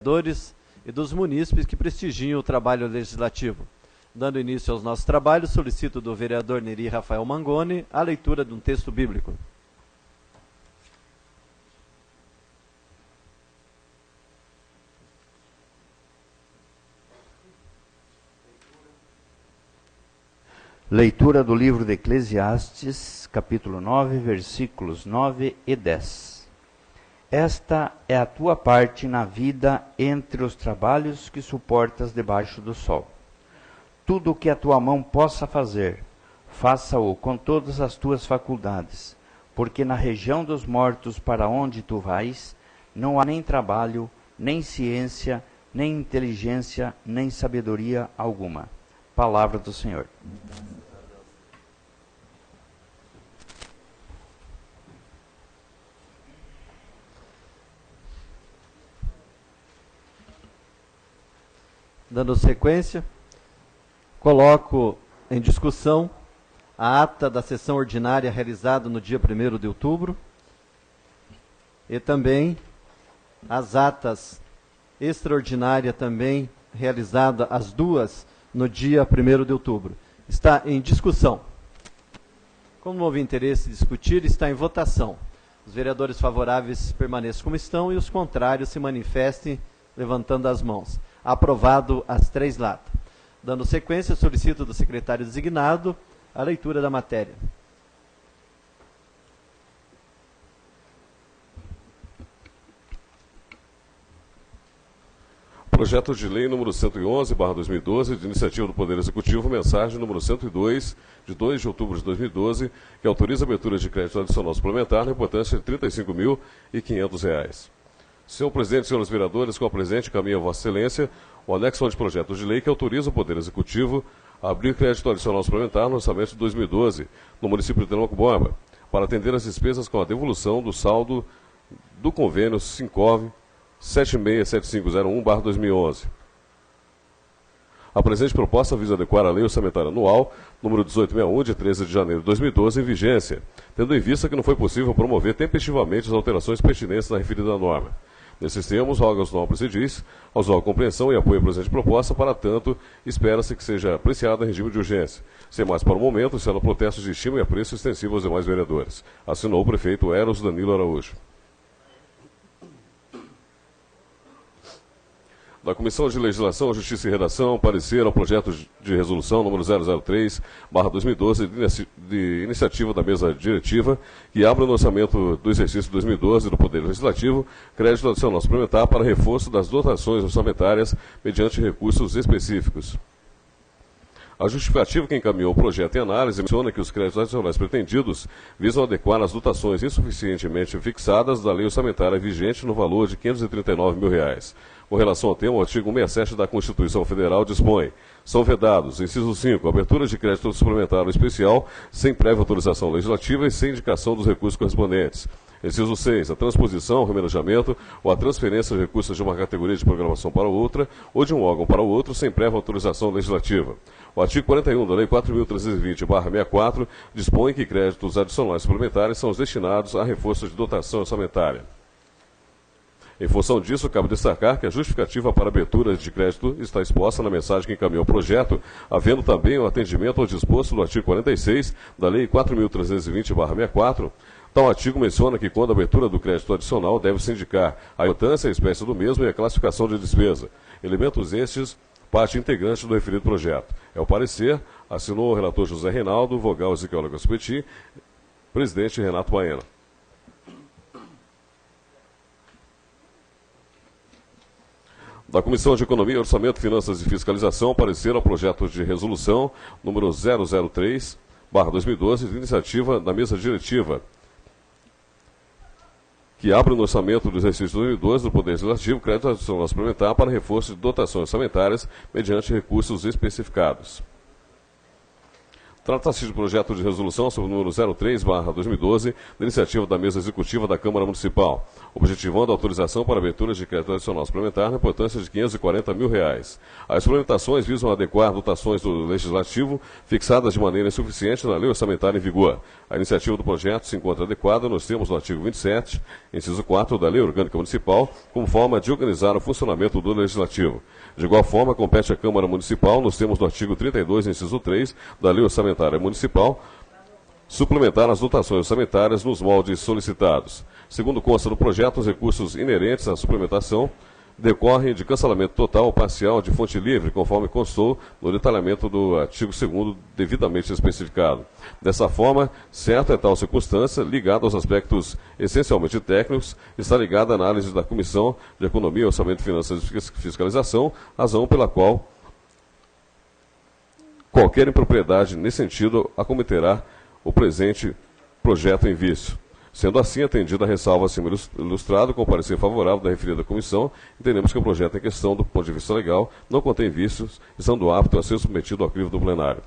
vereadores e dos munícipes que prestigiam o trabalho legislativo. Dando início aos nossos trabalhos, solicito do vereador Neri Rafael Mangoni a leitura de um texto bíblico. Leitura do livro de Eclesiastes, capítulo 9, versículos 9 e 10. Esta é a tua parte na vida entre os trabalhos que suportas debaixo do sol. Tudo o que a tua mão possa fazer, faça-o com todas as tuas faculdades, porque na região dos mortos para onde tu vais, não há nem trabalho, nem ciência, nem inteligência, nem sabedoria alguma. Palavra do Senhor. Dando sequência, coloco em discussão a ata da sessão ordinária realizada no dia 1º de outubro e também as atas extraordinárias também realizadas as duas no dia 1º de outubro. Está em discussão. Como não houve interesse em discutir, está em votação. Os vereadores favoráveis permaneçam como estão e os contrários se manifestem levantando as mãos. Aprovado as 3 latas. Dando sequência, solicito do secretário designado a leitura da matéria. Projeto de Lei número 111/2012, de iniciativa do Poder Executivo, mensagem número 102, de 2 de outubro de 2012, que autoriza a abertura de crédito adicional suplementar na importância de R$ 35.500. Senhor presidente, senhores vereadores, com a presente encaminho a Vossa Excelência o anexo de projeto de lei que autoriza o Poder Executivo a abrir crédito adicional suplementar no orçamento de 2012, no município de Telemaco Borba, para atender as despesas com a devolução do saldo do convênio Sincov 767501/2011. A presente proposta visa adequar a Lei Orçamentária Anual, número 1861, de 13 de janeiro de 2012, em vigência, tendo em vista que não foi possível promover tempestivamente as alterações pertinentes na referida norma. Nesses termos, roga aos nobres edis, aos órgãos de compreensão e apoio à presente proposta, para tanto, espera-se que seja apreciada em regime de urgência. Sem mais para o momento, sendo protestos de estima e apreço extensivo aos demais vereadores. Assinou o prefeito Eros Danilo Araújo. Da Comissão de Legislação, Justiça e Redação, parecer ao projeto de resolução número 003/2012, de iniciativa da mesa diretiva, que abre no orçamento do exercício 2012 do Poder Legislativo, crédito adicional suplementar para reforço das dotações orçamentárias mediante recursos específicos. A justificativa que encaminhou o projeto em análise menciona que os créditos adicionais pretendidos visam adequar as dotações insuficientemente fixadas da lei orçamentária vigente no valor de R$ 539 mil. Com relação ao tema, o artigo 167 da Constituição Federal dispõe: são vedados, inciso 5, abertura de crédito suplementar ou especial sem prévia autorização legislativa e sem indicação dos recursos correspondentes. Inciso 6, a transposição, o remanejamento ou a transferência de recursos de uma categoria de programação para outra ou de um órgão para outro sem prévia autorização legislativa. O artigo 41 da Lei 4.320/64 dispõe que créditos adicionais suplementares são os destinados a reforço de dotação orçamentária. Em função disso, cabe destacar que a justificativa para abertura de crédito está exposta na mensagem que encaminhou o projeto, havendo também o atendimento ao disposto do artigo 46 da Lei 4.320/64. Tal artigo menciona que, quando a abertura do crédito adicional, deve-se indicar a importância, a espécie do mesmo e a classificação de despesa. Elementos estes, parte integrante do referido projeto. É o parecer, assinou o relator José Reinaldo, vogal Ezequiel Gaspeti, presidente Renato Baena. Da Comissão de Economia, Orçamento, Finanças e Fiscalização, parecer ao projeto de resolução número 003/2012, de iniciativa da mesa diretiva, que abre no orçamento do exercício 2012 do Poder Legislativo crédito adicional suplementar para reforço de dotações orçamentárias mediante recursos especificados. Trata-se de projeto de resolução sobre o número 03/2012, da iniciativa da Mesa Executiva da Câmara Municipal, objetivando a autorização para abertura de crédito adicional suplementar na importância de R$ 540 mil. As suplementações visam adequar dotações do Legislativo fixadas de maneira insuficiente na lei orçamentária em vigor. A iniciativa do projeto se encontra adequada nos termos do artigo 27, inciso 4 da Lei Orgânica Municipal, como forma de organizar o funcionamento do Legislativo. De igual forma, compete à Câmara Municipal, nos termos do artigo 32, inciso 3 da Lei Orçamentária Municipal, suplementar as dotações orçamentárias nos moldes solicitados. Segundo consta do projeto, os recursos inerentes à suplementação decorrem de cancelamento total ou parcial de fonte livre, conforme constou no detalhamento do artigo 2º devidamente especificado. Dessa forma, certa é tal circunstância, ligada aos aspectos essencialmente técnicos, está ligada à análise da Comissão de Economia, Orçamento, Finanças e Fiscalização, razão pela qual qualquer impropriedade nesse sentido acometerá o presente projeto em vício. Sendo assim, atendida a ressalva acima ilustrado, com parecer favorável da referida comissão, entendemos que o projeto em questão, do ponto de vista legal, não contém vícios, estando apto a ser submetido ao crivo do plenário.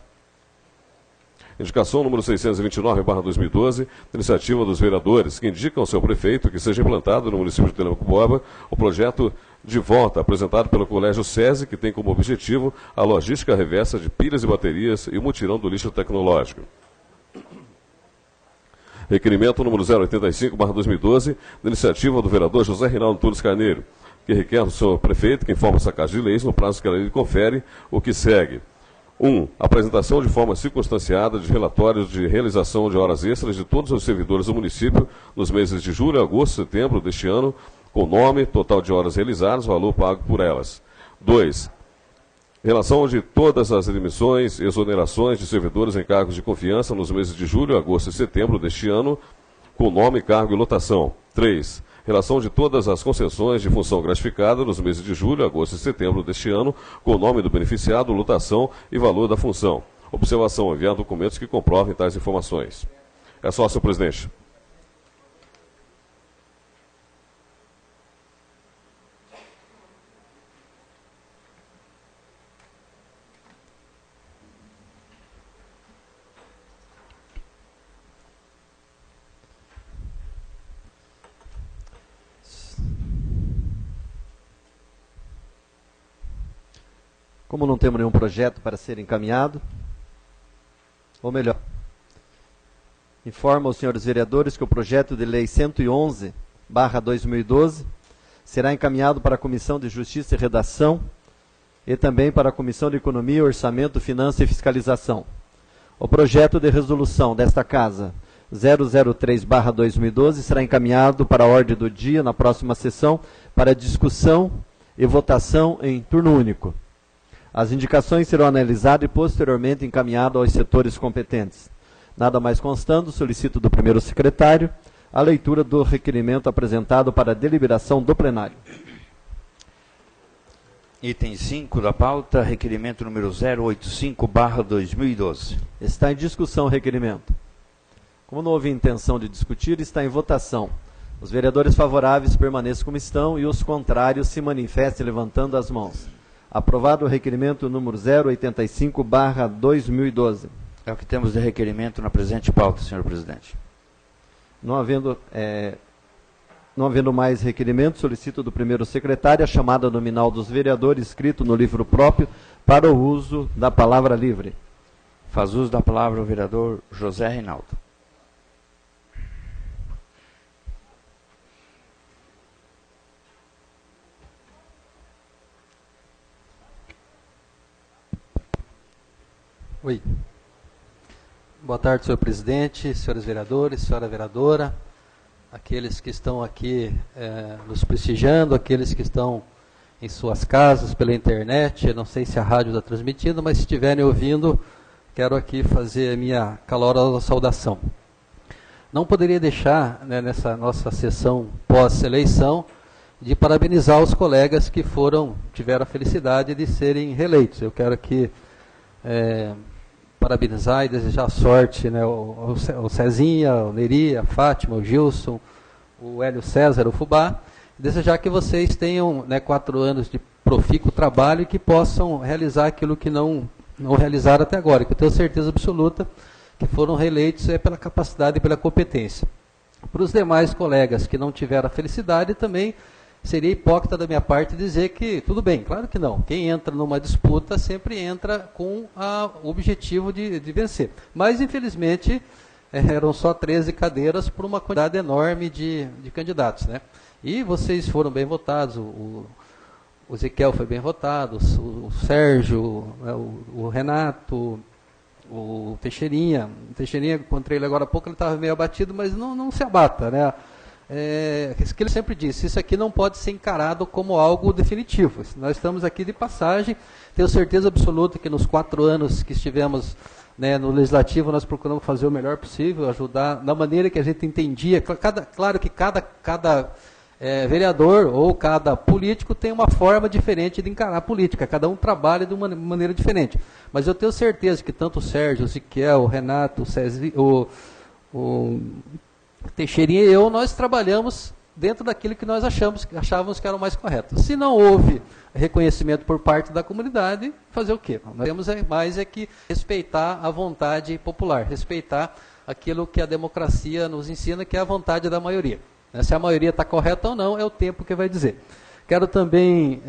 Indicação número 629/2012, iniciativa dos vereadores, que indicam ao seu prefeito que seja implantado no município de Telêmaco Borba o projeto de volta apresentado pelo Colégio SESI, que tem como objetivo a logística reversa de pilhas e baterias e o mutirão do lixo tecnológico. Requerimento número 085/2012, da iniciativa do vereador José Reinaldo Tunes Carneiro, que requer do seu prefeito que informe essa Casa de Leis no prazo que a lei lhe confere o que segue. 1. Apresentação de forma circunstanciada de relatórios de realização de horas extras de todos os servidores do município nos meses de julho, agosto e setembro deste ano, com nome, total de horas realizadas, valor pago por elas. 2. Relação de todas as demissões e exonerações de servidores em cargos de confiança nos meses de julho, agosto e setembro deste ano, com nome, cargo e lotação. 3. Relação de todas as concessões de função gratificada nos meses de julho, agosto e setembro deste ano, com nome do beneficiado, lotação e valor da função. Observação: enviar documentos que comprovem tais informações. É só, senhor presidente. Como não temos nenhum projeto para ser encaminhado, ou melhor, informo aos senhores vereadores que o projeto de lei 111/2012 será encaminhado para a Comissão de Justiça e Redação e também para a Comissão de Economia, Orçamento, Finança e Fiscalização. O projeto de resolução desta Casa 003/2012 será encaminhado para a ordem do dia na próxima sessão para discussão e votação em turno único. As indicações serão analisadas e posteriormente encaminhadas aos setores competentes. Nada mais constando, solicito do primeiro secretário a leitura do requerimento apresentado para a deliberação do plenário. Item 5 da pauta, requerimento número 085/2012. Está em discussão o requerimento. Como não houve intenção de discutir, está em votação. Os vereadores favoráveis permaneçam como estão e os contrários se manifestem levantando as mãos. Aprovado o requerimento número 085/2012. É o que temos de requerimento na presente pauta, senhor presidente. Não havendo mais requerimento, solicito do primeiro secretário a chamada nominal dos vereadores escrito no livro próprio para o uso da palavra livre. Faz uso da palavra o vereador José Reinaldo. Oi. Boa tarde, senhor presidente, senhores vereadores, senhora vereadora, aqueles que estão aqui nos prestigiando, aqueles que estão em suas casas, pela internet. Eu não sei se a rádio está transmitindo, mas se estiverem ouvindo, quero aqui fazer a minha calorosa saudação. Não poderia deixar, nessa nossa sessão pós-eleição, de parabenizar os colegas que tiveram a felicidade de serem reeleitos. Eu quero aqui parabenizar e desejar sorte, o Cezinha, o Neri, a Fátima, o Gilson, o Hélio César, o Fubá. Desejar que vocês tenham 4 anos de profícuo trabalho e que possam realizar aquilo que não não realizaram até agora, que eu tenho certeza absoluta que foram reeleitos pela capacidade e pela competência. Para os demais colegas que não tiveram a felicidade, também seria hipócrita da minha parte dizer que tudo bem, claro que não. Quem entra numa disputa sempre entra com o objetivo de vencer. Mas, infelizmente, eram só 13 cadeiras por uma quantidade enorme de candidatos, né? E vocês foram bem votados, o Ezequiel foi bem votado, o Sérgio, o Renato, o Teixeirinha. O Teixeirinha, encontrei ele agora há pouco, ele estava meio abatido, mas não se abata, né? Isso que ele sempre disse, isso aqui não pode ser encarado como algo definitivo. Nós estamos aqui de passagem, tenho certeza absoluta que nos 4 anos que estivemos, né, no Legislativo, nós procuramos fazer o melhor possível, ajudar da maneira que a gente entendia. Claro que cada vereador ou cada político tem uma forma diferente de encarar a política, cada um trabalha de uma maneira diferente. Mas eu tenho certeza que tanto o Sérgio, o Ezequiel, o Renato, o Teixeirinha e eu, nós trabalhamos dentro daquilo que nós achávamos que era o mais correto. Se não houve reconhecimento por parte da comunidade, fazer o quê? Nós temos mais que respeitar a vontade popular, respeitar aquilo que a democracia nos ensina, que é a vontade da maioria. Se a maioria está correta ou não, é o tempo que vai dizer. Quero também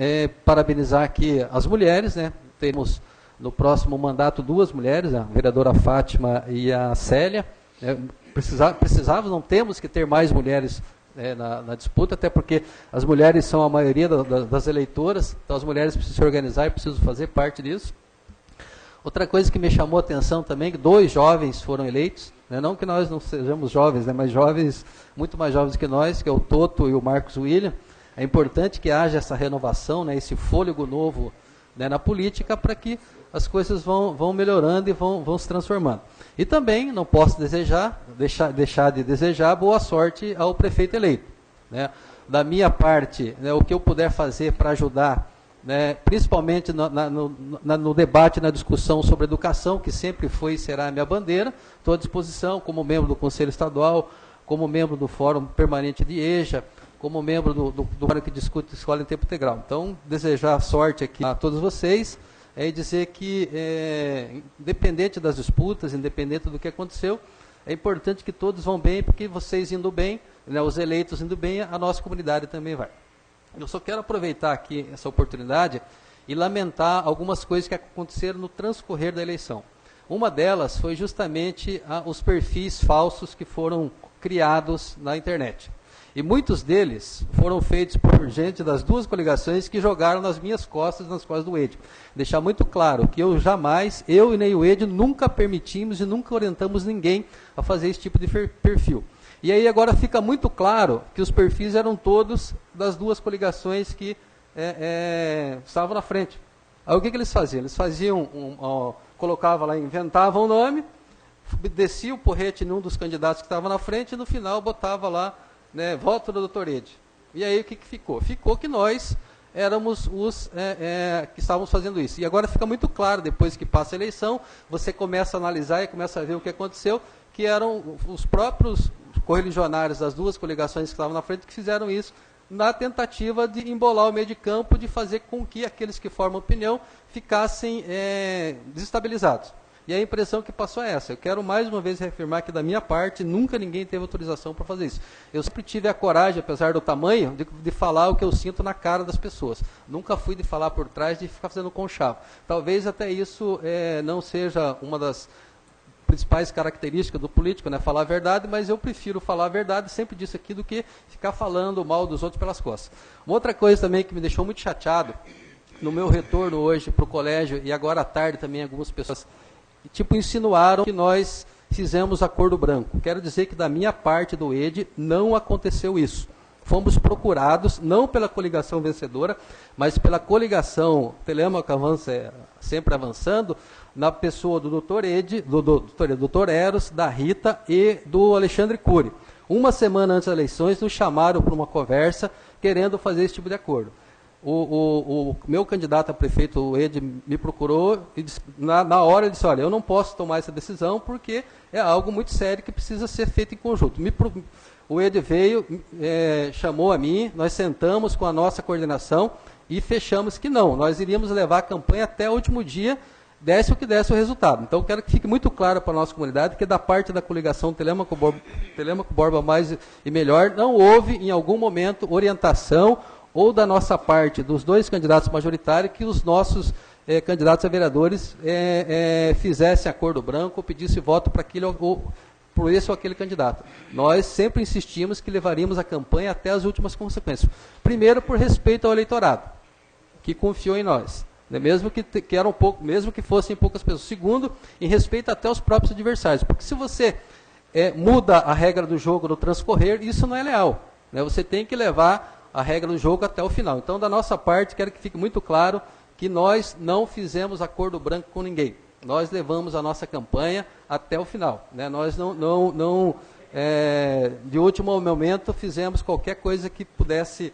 parabenizar aqui as mulheres, né? Temos no próximo mandato 2 mulheres, a vereadora Fátima e a Célia. Precisávamos, não temos que ter mais mulheres na disputa, até porque as mulheres são a maioria das eleitoras, então as mulheres precisam se organizar e precisam fazer parte disso. Outra coisa que me chamou a atenção também, que 2 jovens foram eleitos, né? Não que nós não sejamos jovens, né? Mas jovens, muito mais jovens que nós, que é o Toto e o Marcos William. É importante que haja essa renovação, né? Esse fôlego novo, né, na política, para que as coisas vão melhorando e vão se transformando. E também não posso deixar de desejar boa sorte ao prefeito eleito, né? Da minha parte, né, o que eu puder fazer para ajudar, né, principalmente no debate, na discussão sobre educação, que sempre foi e será a minha bandeira, estou à disposição como membro do Conselho Estadual, como membro do Fórum Permanente de EJA, como membro do fórum que discute escola em tempo integral. Então, desejar sorte aqui a todos vocês, e dizer que, independente das disputas, independente do que aconteceu, é importante que todos vão bem, porque vocês indo bem, né, os eleitos indo bem, a nossa comunidade também vai. Eu só quero aproveitar aqui essa oportunidade e lamentar algumas coisas que aconteceram no transcorrer da eleição. Uma delas foi justamente os perfis falsos que foram criados na internet. E muitos deles foram feitos por gente das 2 coligações que jogaram nas minhas costas, nas costas do ED. Deixar muito claro que eu e nem o ED, nunca permitimos e nunca orientamos ninguém a fazer esse tipo de perfil. E aí agora fica muito claro que os perfis eram todos das 2 coligações que estavam na frente. Aí o que eles faziam? Eles faziam, colocavam lá, inventavam o nome, descia o porrete num dos candidatos que estava na frente e no final botava lá, né, voto do Dr. Ed. E aí o que ficou? Ficou que nós éramos os que estávamos fazendo isso. E agora fica muito claro, depois que passa a eleição, você começa a analisar e começa a ver o que aconteceu, que eram os próprios correligionários das 2 coligações que estavam na frente que fizeram isso, na tentativa de embolar o meio de campo, de fazer com que aqueles que formam opinião ficassem desestabilizados. E a impressão que passou é essa. Eu quero mais uma vez reafirmar que da minha parte, nunca ninguém teve autorização para fazer isso. Eu sempre tive a coragem, apesar do tamanho, de falar o que eu sinto na cara das pessoas. Nunca fui de falar por trás, de ficar fazendo conchavo. Talvez até isso não seja uma das principais características do político, né? Falar a verdade, mas eu prefiro falar a verdade, sempre disse aqui, do que ficar falando mal dos outros pelas costas. Uma outra coisa também que me deixou muito chateado, no meu retorno hoje para o colégio, e agora à tarde também algumas pessoas insinuaram que nós fizemos acordo branco. Quero dizer que da minha parte do ED não aconteceu isso. Fomos procurados, não pela coligação vencedora, mas pela coligação Telemaco Avança, sempre avançando, na pessoa do Dr. Ed, do Dr. Eros, da Rita e do Alexandre Cury. Uma semana antes das eleições, nos chamaram para uma conversa, querendo fazer esse tipo de acordo. O meu candidato a prefeito, o Ed, me procurou e disse, na hora ele disse, olha, eu não posso tomar essa decisão porque é algo muito sério que precisa ser feito em conjunto. O Ed veio, chamou a mim, nós sentamos com a nossa coordenação e fechamos que não, nós iríamos levar a campanha até o último dia desse o que desse o resultado. Então, quero que fique muito claro para a nossa comunidade que da parte da coligação Telêmaco Borba Mais e Melhor, não houve, em algum momento, orientação ou da nossa parte, dos 2 candidatos majoritários, que os nossos candidatos a vereadores fizessem acordo branco ou pedissem voto para aquele ou por esse ou aquele candidato. Nós sempre insistimos que levaríamos a campanha até as últimas consequências. Primeiro, por respeito ao eleitorado, que confiou em nós, né? Mesmo que fossem poucas pessoas. Segundo, em respeito até aos próprios adversários, porque se você muda a regra do jogo no transcorrer, isso não é leal, né? Você tem que levar a regra do jogo até o final. Então, da nossa parte, quero que fique muito claro que nós não fizemos acordo branco com ninguém. Nós levamos a nossa campanha até o final, né? Nós não de último momento, fizemos qualquer coisa que pudesse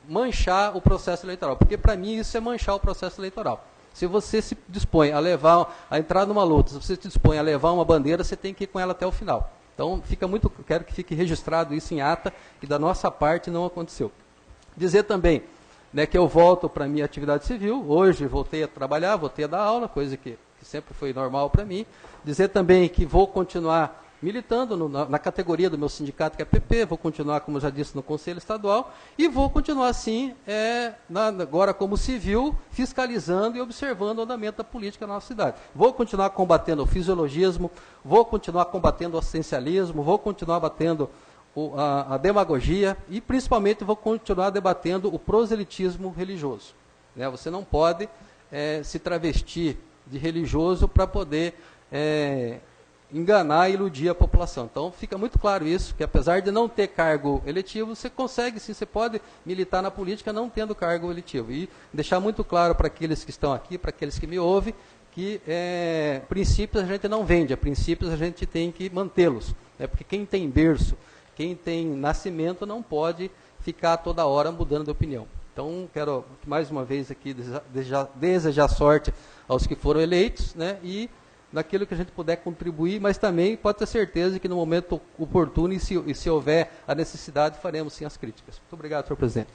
manchar o processo eleitoral, porque para mim isso é manchar o processo eleitoral. Se você se dispõe a entrar numa luta, se você se dispõe a levar uma bandeira, você tem que ir com ela até o final. Então, quero que fique registrado isso em ata, que da nossa parte não aconteceu. Dizer também, né, que eu volto para a minha atividade civil, hoje voltei a trabalhar, voltei a dar aula, coisa que sempre foi normal para mim. Dizer também que vou continuar militando na categoria do meu sindicato, que é a PP, vou continuar, como eu já disse, no Conselho Estadual, e vou continuar, sim, agora como civil, fiscalizando e observando o andamento da política na nossa cidade. Vou continuar combatendo o fisiologismo, vou continuar combatendo o assistencialismo, vou continuar batendo a demagogia e, principalmente, vou continuar debatendo o proselitismo religioso, né? Você não pode se travestir de religioso para poder enganar e iludir a população. Então, fica muito claro isso, que apesar de não ter cargo eletivo, você consegue, sim, você pode militar na política não tendo cargo eletivo. E deixar muito claro para aqueles que estão aqui, para aqueles que me ouvem, que princípios a gente não vende, princípios a gente tem que mantê-los, né? Porque quem tem berço, quem tem nascimento não pode ficar toda hora mudando de opinião. Então, quero mais uma vez aqui desejar sorte aos que foram eleitos, né? E naquilo que a gente puder contribuir, mas também pode ter certeza que no momento oportuno e se houver a necessidade, faremos sim as críticas. Muito obrigado, senhor presidente.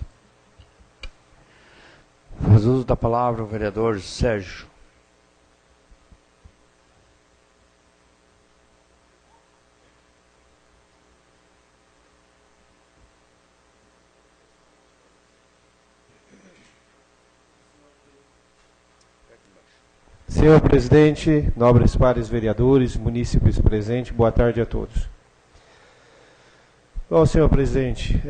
Faz uso da palavra o vereador Sérgio. Senhor presidente, nobres pares vereadores, munícipes presentes, boa tarde a todos. Bom, senhor presidente,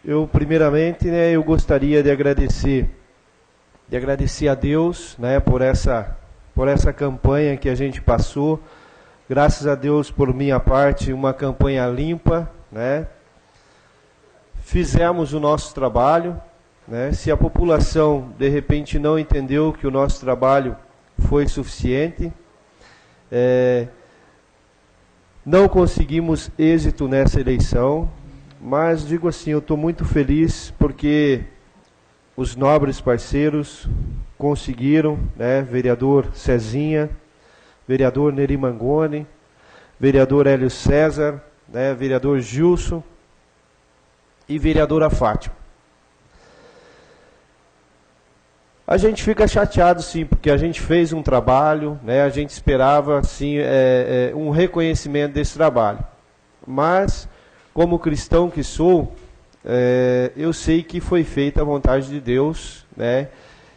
eu primeiramente, né, eu gostaria de agradecer a Deus, né, por essa campanha que a gente passou. Graças a Deus, por minha parte, uma campanha limpa, né? Fizemos o nosso trabalho, né? Se a população de repente não entendeu que o nosso trabalho foi suficiente, não conseguimos êxito nessa eleição, mas digo assim, eu estou muito feliz porque os nobres parceiros conseguiram, né? Vereador Cezinha, vereador Neri Mangoni, vereador Hélio César, né? Vereador Gilson e vereadora Fátima. A gente fica chateado, sim, porque a gente fez um trabalho, né? A gente esperava, sim, um reconhecimento desse trabalho. Mas, como cristão que sou, eu sei que foi feita a vontade de Deus, né?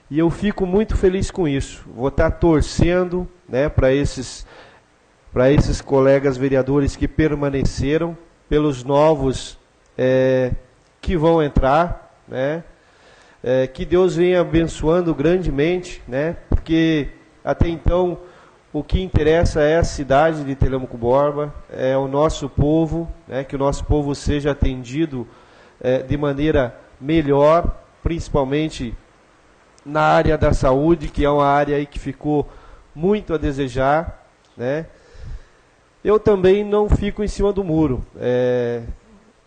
E eu fico muito feliz com isso. Vou estar torcendo, né, para esses colegas vereadores que permaneceram, pelos novos que vão entrar, né? Que Deus venha abençoando grandemente, né? Porque até então o que interessa é a cidade de Telêmaco Borba, é o nosso povo, né? Que o nosso povo seja atendido de maneira melhor, principalmente na área da saúde, que é uma área aí que ficou muito a desejar, né? Eu também não fico em cima do muro.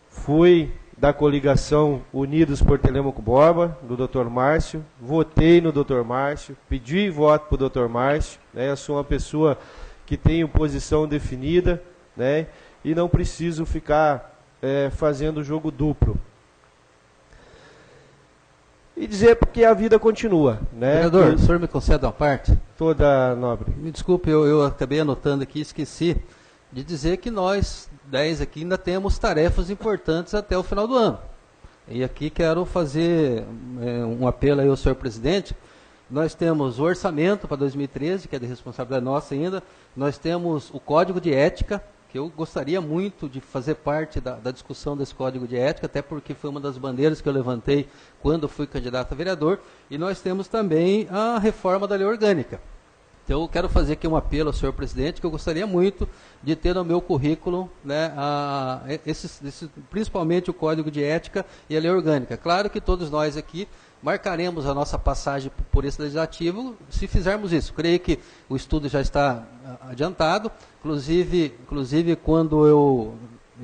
Fui da coligação Unidos por Telêmaco Borba, do Dr. Márcio, votei no Dr. Márcio, pedi voto para o Dr. Márcio, né? Eu sou uma pessoa que tem posição definida, né? E não preciso ficar fazendo jogo duplo. e dizer porque a vida continua. Né? Vereador, o senhor me concede uma parte? Toda nobre. Me desculpe, eu acabei anotando aqui, esqueci de dizer que nós, 10 aqui, ainda temos tarefas importantes até o final do ano. E aqui quero fazer um apelo aí ao senhor presidente. Nós temos o orçamento para 2013, que é de responsabilidade nossa ainda. Nós temos o código de ética, que eu gostaria muito de fazer parte da discussão desse código de ética, até porque foi uma das bandeiras que eu levantei quando fui candidato a vereador. E nós temos também a reforma da lei orgânica. Então, eu quero fazer aqui um apelo ao senhor presidente, que eu gostaria muito de ter no meu currículo, né, principalmente o Código de Ética e a Lei Orgânica. Claro que todos nós aqui marcaremos a nossa passagem por esse legislativo se fizermos isso. Creio que o estudo já está adiantado, inclusive quando eu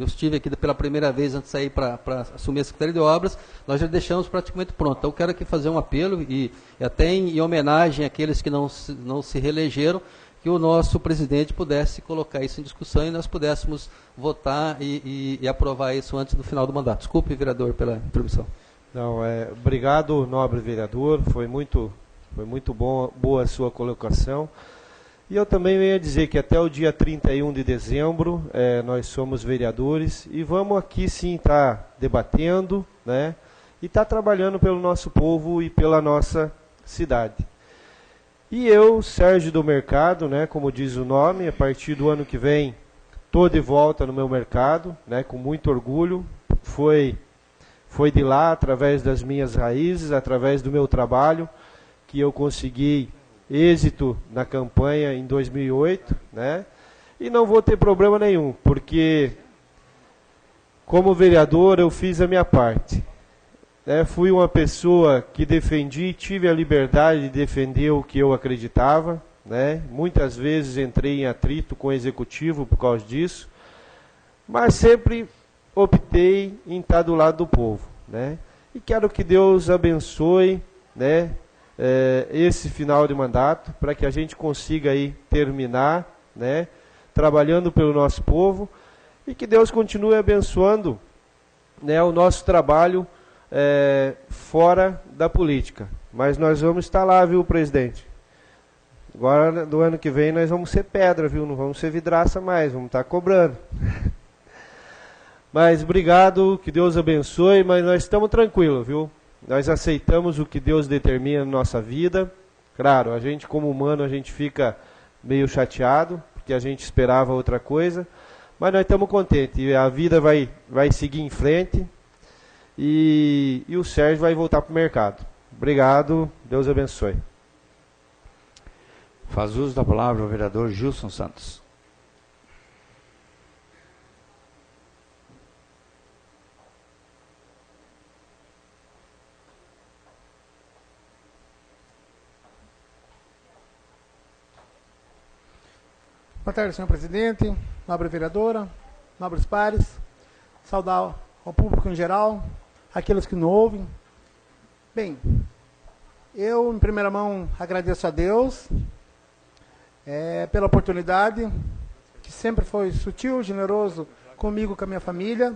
estive aqui pela primeira vez antes de sair para assumir a Secretaria de Obras, nós já deixamos praticamente pronto. Então, eu quero aqui fazer um apelo, e até em homenagem àqueles que não se reelegeram, que o nosso presidente pudesse colocar isso em discussão e nós pudéssemos votar e aprovar isso antes do final do mandato. Desculpe, vereador, pela introdução. Não, obrigado, nobre vereador, foi muito boa a sua colocação. E eu também venho dizer que até o dia 31 de dezembro nós somos vereadores e vamos aqui sim estar debatendo, né, e estar trabalhando pelo nosso povo e pela nossa cidade. E eu, Sérgio do Mercado, né, como diz o nome, a partir do ano que vem estou de volta no meu mercado, né, com muito orgulho. Foi de lá, através das minhas raízes, através do meu trabalho, que eu consegui êxito na campanha em 2008, né? E não vou ter problema nenhum, porque como vereador eu fiz a minha parte. Fui uma pessoa que defendi, tive a liberdade de defender o que eu acreditava, né? Muitas vezes entrei em atrito com o executivo por causa disso, mas sempre optei em estar do lado do povo, né? E quero que Deus abençoe, né, esse final de mandato, para que a gente consiga aí terminar, né, trabalhando pelo nosso povo, e que Deus continue abençoando, né, o nosso trabalho fora da política. Mas nós vamos estar lá, viu, presidente? Agora, do ano que vem, nós vamos ser pedra, viu? Não vamos ser vidraça mais, vamos estar cobrando. Mas obrigado, que Deus abençoe, mas nós estamos tranquilos, viu? Nós aceitamos o que Deus determina na nossa vida. Claro, a gente como humano, a gente fica meio chateado, porque a gente esperava outra coisa, mas nós estamos contentes, e a vida vai seguir em frente, e o Sérgio vai voltar para o mercado. Obrigado, Deus abençoe. Faz uso da palavra o vereador Gilson Santos. Boa tarde, senhor presidente, nobre vereadora, nobres pares, saudar ao público em geral, aqueles que não ouvem. Bem, eu, em primeira mão, agradeço a Deus pela oportunidade, que sempre foi sutil, generoso comigo, com a minha família.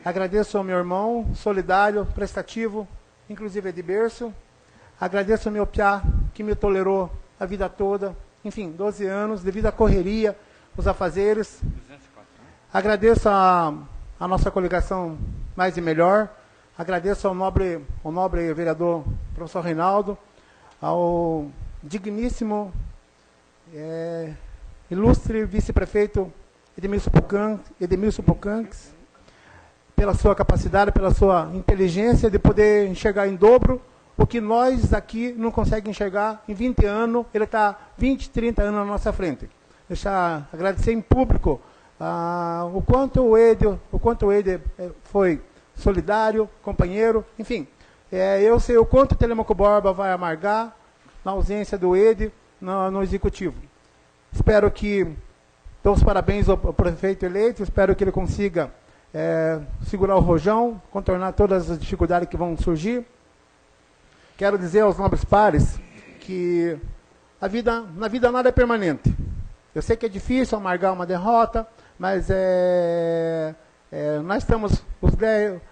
Agradeço ao meu irmão, solidário, prestativo, inclusive de berço. Agradeço ao meu piá, que me tolerou a vida toda, enfim, 12 anos, devido à correria, os afazeres. Agradeço a nossa coligação Mais e Melhor. Agradeço ao nobre vereador professor Reinaldo, ao digníssimo, ilustre vice-prefeito Edmilson Pucanques, pela sua capacidade, pela sua inteligência de poder enxergar em dobro o que nós aqui não conseguimos enxergar em 20 anos, ele está 20, 30 anos na nossa frente. Deixar agradecer em público o quanto o Eder foi solidário, companheiro, enfim. Eu sei o quanto o Telemaco Borba vai amargar na ausência do Eder no executivo. Espero que, dou os parabéns ao prefeito eleito, espero que ele consiga segurar o rojão, contornar todas as dificuldades que vão surgir. Quero dizer aos nobres pares que na vida nada é permanente. Eu sei que é difícil amargar uma derrota, mas nós estamos,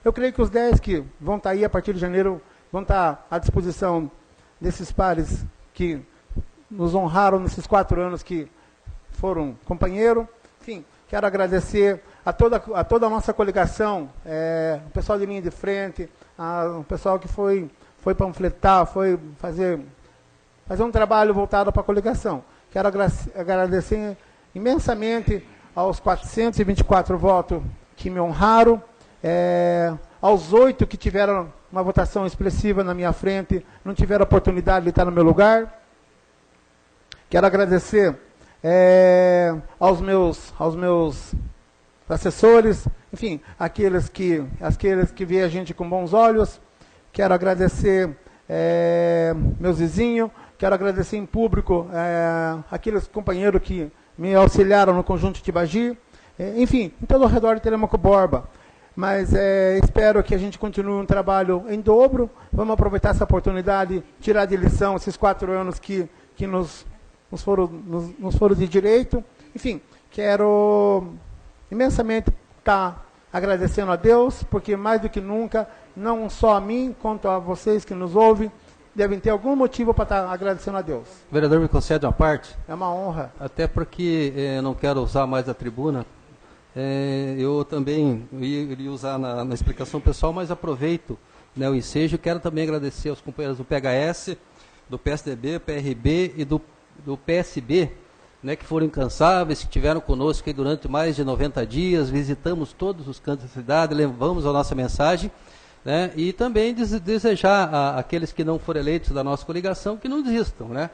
eu creio que os 10 que vão estar aí a partir de janeiro, vão estar à disposição desses pares que nos honraram nesses 4 anos que foram companheiro. Enfim, quero agradecer a toda a nossa coligação, o pessoal de linha de frente, o pessoal que foi panfletar, foi fazer um trabalho voltado para a coligação. Quero agradecer imensamente aos 424 votos que me honraram, aos 8 que tiveram uma votação expressiva na minha frente, não tiveram a oportunidade de estar no meu lugar. Quero agradecer aos meus assessores, enfim, aqueles que veem a gente com bons olhos. Quero agradecer meus vizinhos, quero agradecer em público aqueles companheiros que me auxiliaram no Conjunto Tibagi, enfim, em todo o redor de Telêmaco Borba. Mas espero que a gente continue um trabalho em dobro. Vamos aproveitar essa oportunidade, tirar de lição esses 4 anos que nos foram de direito. Enfim, quero imensamente estar agradecendo a Deus, porque mais do que nunca, não só a mim, quanto a vocês que nos ouvem, devem ter algum motivo para estar agradecendo a Deus. O vereador me concede uma parte? É uma honra. Até porque eu não quero usar mais a tribuna. Eu também iria usar na explicação pessoal, mas aproveito, né, o ensejo. Quero também agradecer aos companheiros do PHS, do PSDB, PRB e do PSB, né, que foram incansáveis, que estiveram conosco aí durante mais de 90 dias, visitamos todos os cantos da cidade, levamos a nossa mensagem, né, e também desejar àqueles que não foram eleitos da nossa coligação que não desistam, né?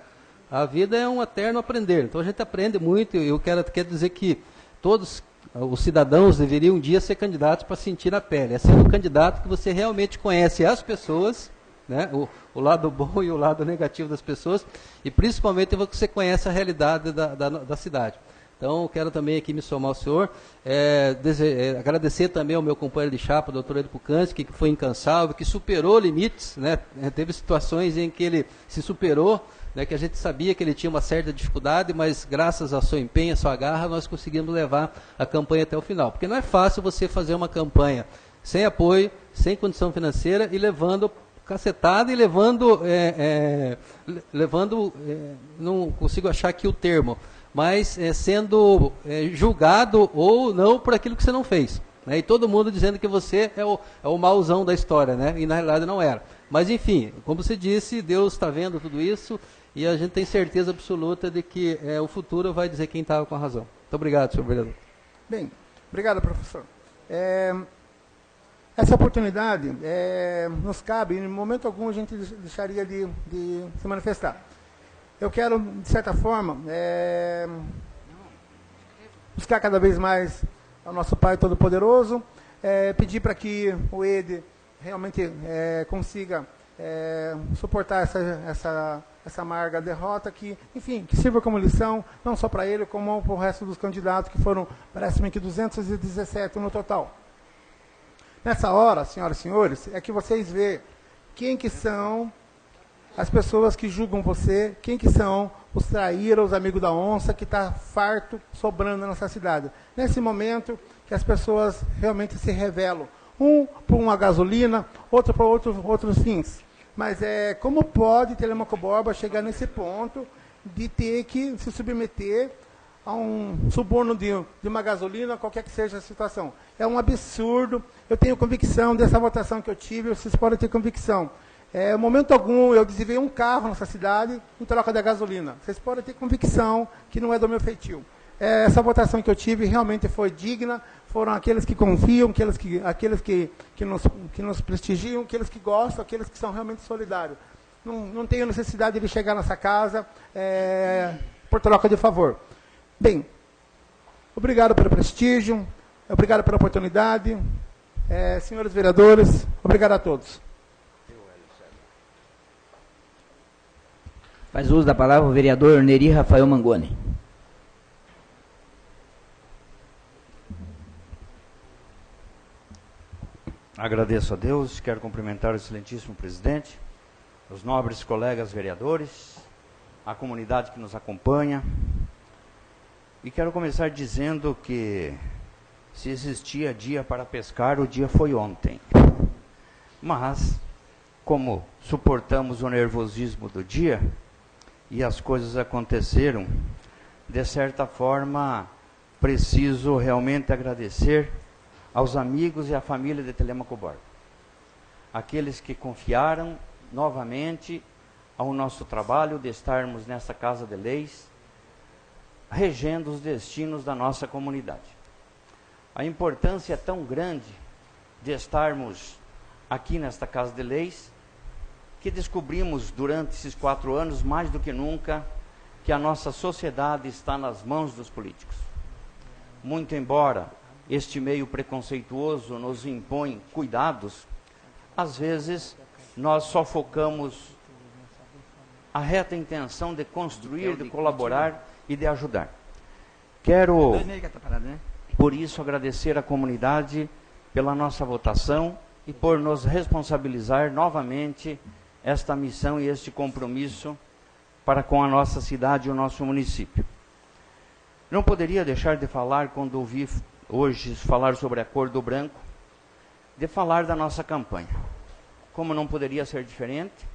A vida é um eterno aprender, então a gente aprende muito. Eu quero dizer que todos os cidadãos deveriam um dia ser candidatos para sentir na pele. É sendo candidato que você realmente conhece as pessoas, né, o lado bom e o lado negativo das pessoas, e principalmente você conhece a realidade da cidade. Então, quero também aqui me somar ao senhor, agradecer também ao meu companheiro de chapa, o doutor Ed Pukanski, que foi incansável, que superou limites, né, teve situações em que ele se superou, né, que a gente sabia que ele tinha uma certa dificuldade, mas graças ao seu empenho, à sua garra, nós conseguimos levar a campanha até o final. Porque não é fácil você fazer uma campanha sem apoio, sem condição financeira e levando cacetada e levando, não consigo achar aqui o termo, mas sendo julgado ou não por aquilo que você não fez. Né? E todo mundo dizendo que você é o mauzão da história, né? E na realidade não era. Mas enfim, como você disse, Deus está vendo tudo isso e a gente tem certeza absoluta de que o futuro vai dizer quem estava com a razão. Muito obrigado, senhor vereador. Bem, obrigado, professor. Essa oportunidade nos cabe, em momento algum a gente deixaria de se manifestar. Eu quero, de certa forma, buscar cada vez mais ao nosso Pai Todo-Poderoso, pedir para que o ED realmente consiga suportar essa amarga derrota, que, enfim, que sirva como lição, não só para ele, como para o resto dos candidatos, que foram, parece-me que 217 no total. Nessa hora, senhoras e senhores, é que vocês vê quem que são as pessoas que julgam você, quem que são os traíras, os amigos da onça, que está farto, sobrando nessa cidade. Nesse momento que as pessoas realmente se revelam. Um por uma gasolina, outro para outros fins. Mas como pode Telêmaco Borba chegar nesse ponto de ter que se submeter a um suborno de uma gasolina, qualquer que seja a situação? É um absurdo. Eu tenho convicção dessa votação que eu tive, vocês podem ter convicção. Em momento algum eu desviei um carro nessa cidade em troca da gasolina. Vocês podem ter convicção que não é do meu feitio. Essa votação que eu tive realmente foi digna, foram aqueles que confiam, aqueles que nos prestigiam, aqueles que gostam, aqueles que são realmente solidários. Não tenho necessidade de chegar nessa casa por troca de favor. Bem, obrigado pelo prestígio, obrigado pela oportunidade. Senhores vereadores, obrigado a todos. Faz uso da palavra o vereador Neri Rafael Mangoni. Agradeço a Deus, quero cumprimentar o excelentíssimo presidente, os nobres colegas vereadores, a comunidade que nos acompanha. E quero começar dizendo que se existia dia para pescar, o dia foi ontem. Mas como suportamos o nervosismo do dia e as coisas aconteceram, de certa forma, preciso realmente agradecer aos amigos e à família de Telêmaco Borba. Aqueles que confiaram novamente ao nosso trabalho de estarmos nessa Casa de Leis, regendo os destinos da nossa comunidade. A importância é tão grande de estarmos aqui nesta Casa de Leis, que descobrimos durante esses 4 anos, mais do que nunca, que a nossa sociedade está nas mãos dos políticos. Muito embora este meio preconceituoso nos impõe cuidados, às vezes nós só focamos a reta intenção de construir, de colaborar e de ajudar. Quero, por isso, agradecer à comunidade pela nossa votação e por nos responsabilizar novamente esta missão e este compromisso para com a nossa cidade e o nosso município. Não poderia deixar de falar, quando ouvi hoje falar sobre a cor do branco, de falar da nossa campanha. Como não poderia ser diferente,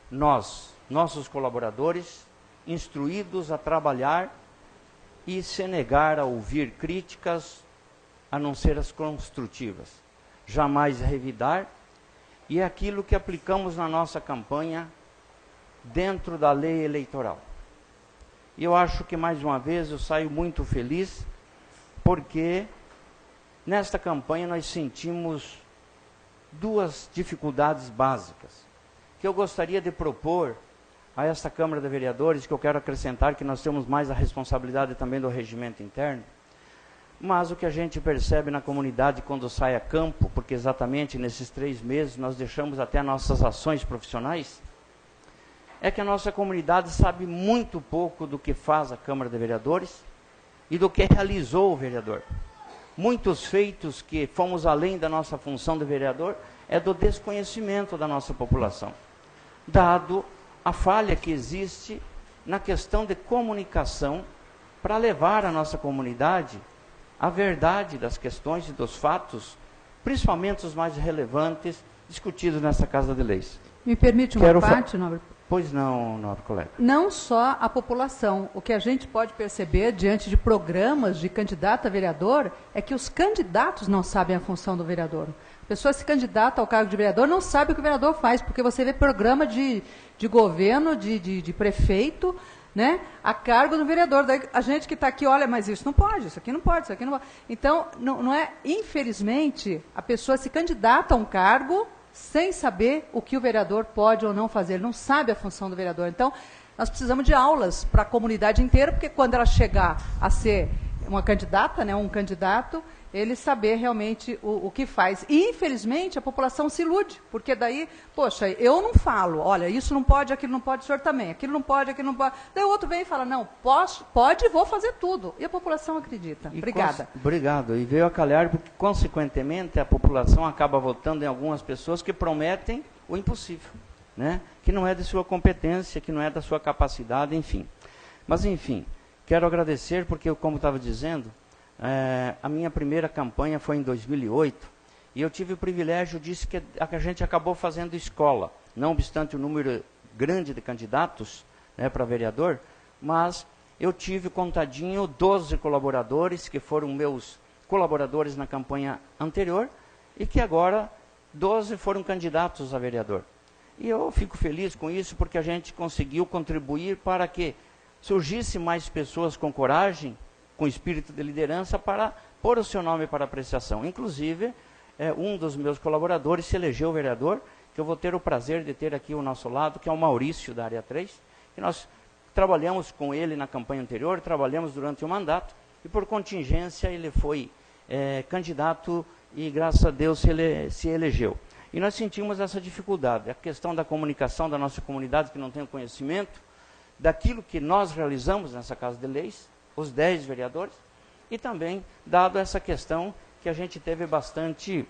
nós, nossos colaboradores, instruídos a trabalhar e se negar a ouvir críticas, a não ser as construtivas, jamais revidar, e é aquilo que aplicamos na nossa campanha dentro da lei eleitoral. E eu acho que, mais uma vez, eu saio muito feliz, porque nesta campanha nós sentimos 2 dificuldades básicas, que eu gostaria de propor a esta Câmara de Vereadores, que eu quero acrescentar que nós temos mais a responsabilidade também do regimento interno, mas o que a gente percebe na comunidade quando sai a campo, porque exatamente nesses 3 meses nós deixamos até nossas ações profissionais, é que a nossa comunidade sabe muito pouco do que faz a Câmara de Vereadores e do que realizou o vereador. Muitos feitos que fomos além da nossa função de vereador é do desconhecimento da nossa população, dado a falha que existe na questão de comunicação para levar a nossa comunidade a verdade das questões e dos fatos, principalmente os mais relevantes, discutidos nessa Casa de Leis. Me permite uma parte, nobre? Pois não, nobre colega. Não só a população. O que a gente pode perceber diante de programas de candidato a vereador é que os candidatos não sabem a função do vereador. A pessoa se candidata ao cargo de vereador não sabe o que o vereador faz, porque você vê programa de governo, de prefeito, né, a cargo do vereador. Daí a gente que está aqui, olha, mas isso não pode, isso aqui não pode, isso aqui não pode. Então, não é, infelizmente, a pessoa se candidata a um cargo sem saber o que o vereador pode ou não fazer. Ele não sabe a função do vereador. Então, nós precisamos de aulas para a comunidade inteira, porque quando ela chegar a ser uma candidata, né, um candidato, ele saber realmente o que faz. E, infelizmente, a população se ilude, porque daí, poxa, eu não falo, olha, isso não pode, aquilo não pode, o senhor também, aquilo não pode, aquilo não pode. Daí o outro vem e fala, não, pode, vou fazer tudo. E a população acredita. Obrigada. Obrigado. E veio a calhar porque, consequentemente, a população acaba votando em algumas pessoas que prometem o impossível, né? Que não é de sua competência, que não é da sua capacidade, enfim. Mas, enfim, quero agradecer, porque, como estava dizendo, a minha primeira campanha foi em 2008, e eu tive o privilégio disso que a gente acabou fazendo escola, não obstante o número grande de candidatos, né, para vereador, mas eu tive contadinho 12 colaboradores, que foram meus colaboradores na campanha anterior, e que agora 12 foram candidatos a vereador. E eu fico feliz com isso, porque a gente conseguiu contribuir para que surgisse mais pessoas com coragem, com espírito de liderança, para pôr o seu nome para apreciação. Inclusive, um dos meus colaboradores se elegeu vereador, que eu vou ter o prazer de ter aqui ao nosso lado, que é o Maurício, da área 3, que nós trabalhamos com ele na campanha anterior, trabalhamos durante o mandato, e por contingência ele foi candidato e, graças a Deus, se elegeu. E nós sentimos essa dificuldade, a questão da comunicação da nossa comunidade, que não tem conhecimento daquilo que nós realizamos nessa Casa de Leis, os 10 vereadores, e também, dado essa questão que a gente teve bastante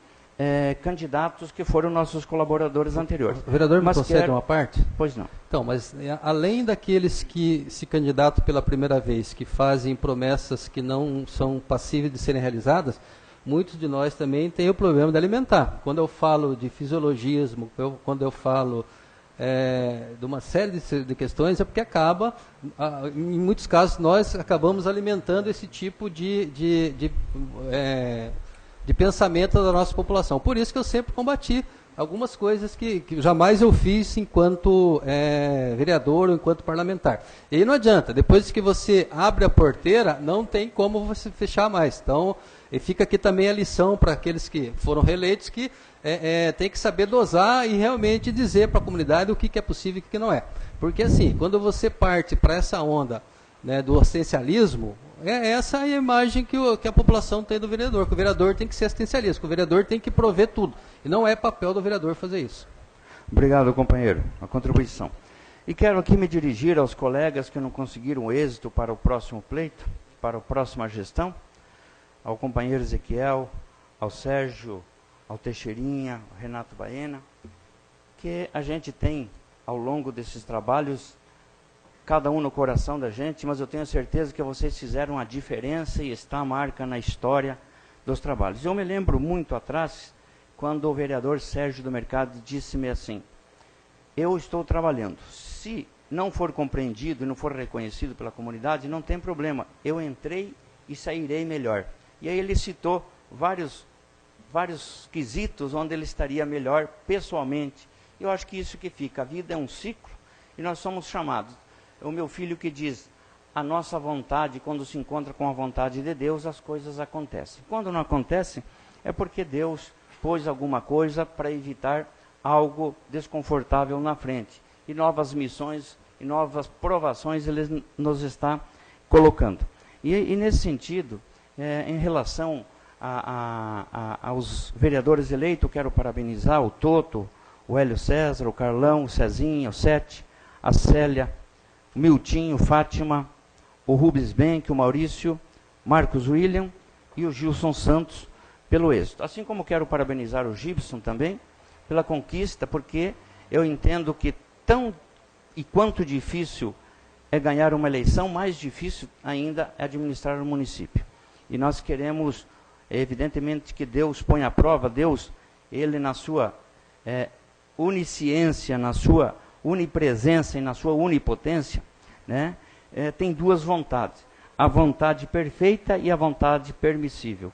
candidatos que foram nossos colaboradores anteriores. O vereador me concede uma parte? Pois não. Então, mas além daqueles que se candidatam pela primeira vez, que fazem promessas que não são passíveis de serem realizadas, muitos de nós também têm o problema de alimentar. Quando eu falo de fisiologismo, quando eu falo de uma série de questões, é porque em muitos casos, nós acabamos alimentando esse tipo de pensamento da nossa população. Por isso que eu sempre combati algumas coisas que jamais eu fiz enquanto vereador ou enquanto parlamentar. E aí não adianta, depois que você abre a porteira, não tem como você fechar mais. Então, fica aqui também a lição para aqueles que foram reeleitos, que tem que saber dosar e realmente dizer para a comunidade o que é possível e o que não é. Porque assim, quando você parte para essa onda, né, do assistencialismo, essa é a imagem que a população tem do vereador, que o vereador tem que ser assistencialista, que o vereador tem que prover tudo. E não é papel do vereador fazer isso. Obrigado, companheiro, a contribuição. E quero aqui me dirigir aos colegas que não conseguiram êxito para o próximo pleito, para a próxima gestão, ao companheiro Ezequiel, ao Sérgio, ao Teixeirinha, ao Renato Baena, que a gente tem, ao longo desses trabalhos, cada um no coração da gente, mas eu tenho certeza que vocês fizeram a diferença e está a marca na história dos trabalhos. Eu me lembro muito atrás, quando o vereador Sérgio do Mercado disse-me assim: eu estou trabalhando, se não for compreendido e não for reconhecido pela comunidade, não tem problema, eu entrei e sairei melhor. E aí ele citou vários quesitos onde ele estaria melhor pessoalmente. Eu acho que isso que fica, a vida é um ciclo e nós somos chamados. O meu filho que diz, a nossa vontade, quando se encontra com a vontade de Deus, as coisas acontecem. Quando não acontecem, é porque Deus pôs alguma coisa para evitar algo desconfortável na frente. E novas missões e novas provações Ele nos está colocando. E nesse sentido, em relação aos vereadores eleitos, quero parabenizar o Toto, o Hélio César, o Carlão, o Cezinha, o Sete, a Célia, o Miltinho, Fátima, o Rubens Benck, o Maurício, Marcos William e o Gilson Santos pelo êxito. Assim como quero parabenizar o Gibson também pela conquista, porque eu entendo que tão e quanto difícil é ganhar uma eleição, mais difícil ainda é administrar o município. E nós queremos, evidentemente, que Deus ponha à prova, Deus, Ele na sua onisciência, na sua onipresença e na sua onipotência, né, tem duas vontades, a vontade perfeita e a vontade permissível.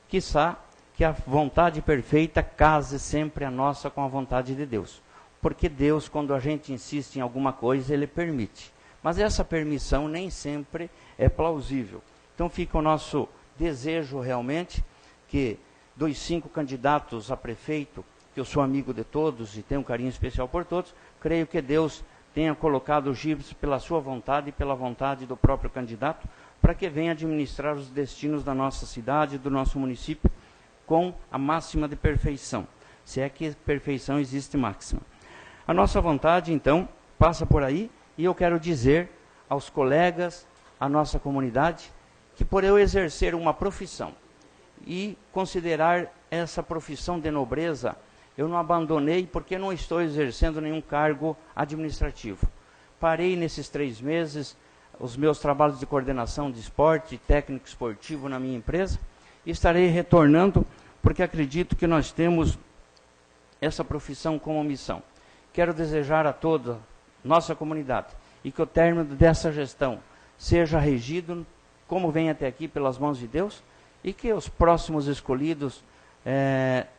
Quiçá que a vontade perfeita case sempre a nossa com a vontade de Deus. Porque Deus, quando a gente insiste em alguma coisa, Ele permite. Mas essa permissão nem sempre é plausível. Então fica o nosso desejo realmente que dos 5 candidatos a prefeito, que eu sou amigo de todos e tenho um carinho especial por todos, creio que Deus tenha colocado o Gibson pela sua vontade e pela vontade do próprio candidato, para que venha administrar os destinos da nossa cidade, do nosso município, com a máxima de perfeição, se é que perfeição existe máxima. A nossa vontade, então, passa por aí, e eu quero dizer aos colegas, à nossa comunidade, que por eu exercer uma profissão e considerar essa profissão de nobreza, eu não abandonei porque não estou exercendo nenhum cargo administrativo. Parei nesses 3 meses os meus trabalhos de coordenação de esporte, técnico esportivo na minha empresa, e estarei retornando porque acredito que nós temos essa profissão como missão. Quero desejar a toda nossa comunidade e que o término dessa gestão seja regido, como vem até aqui, pelas mãos de Deus, e que os próximos escolhidos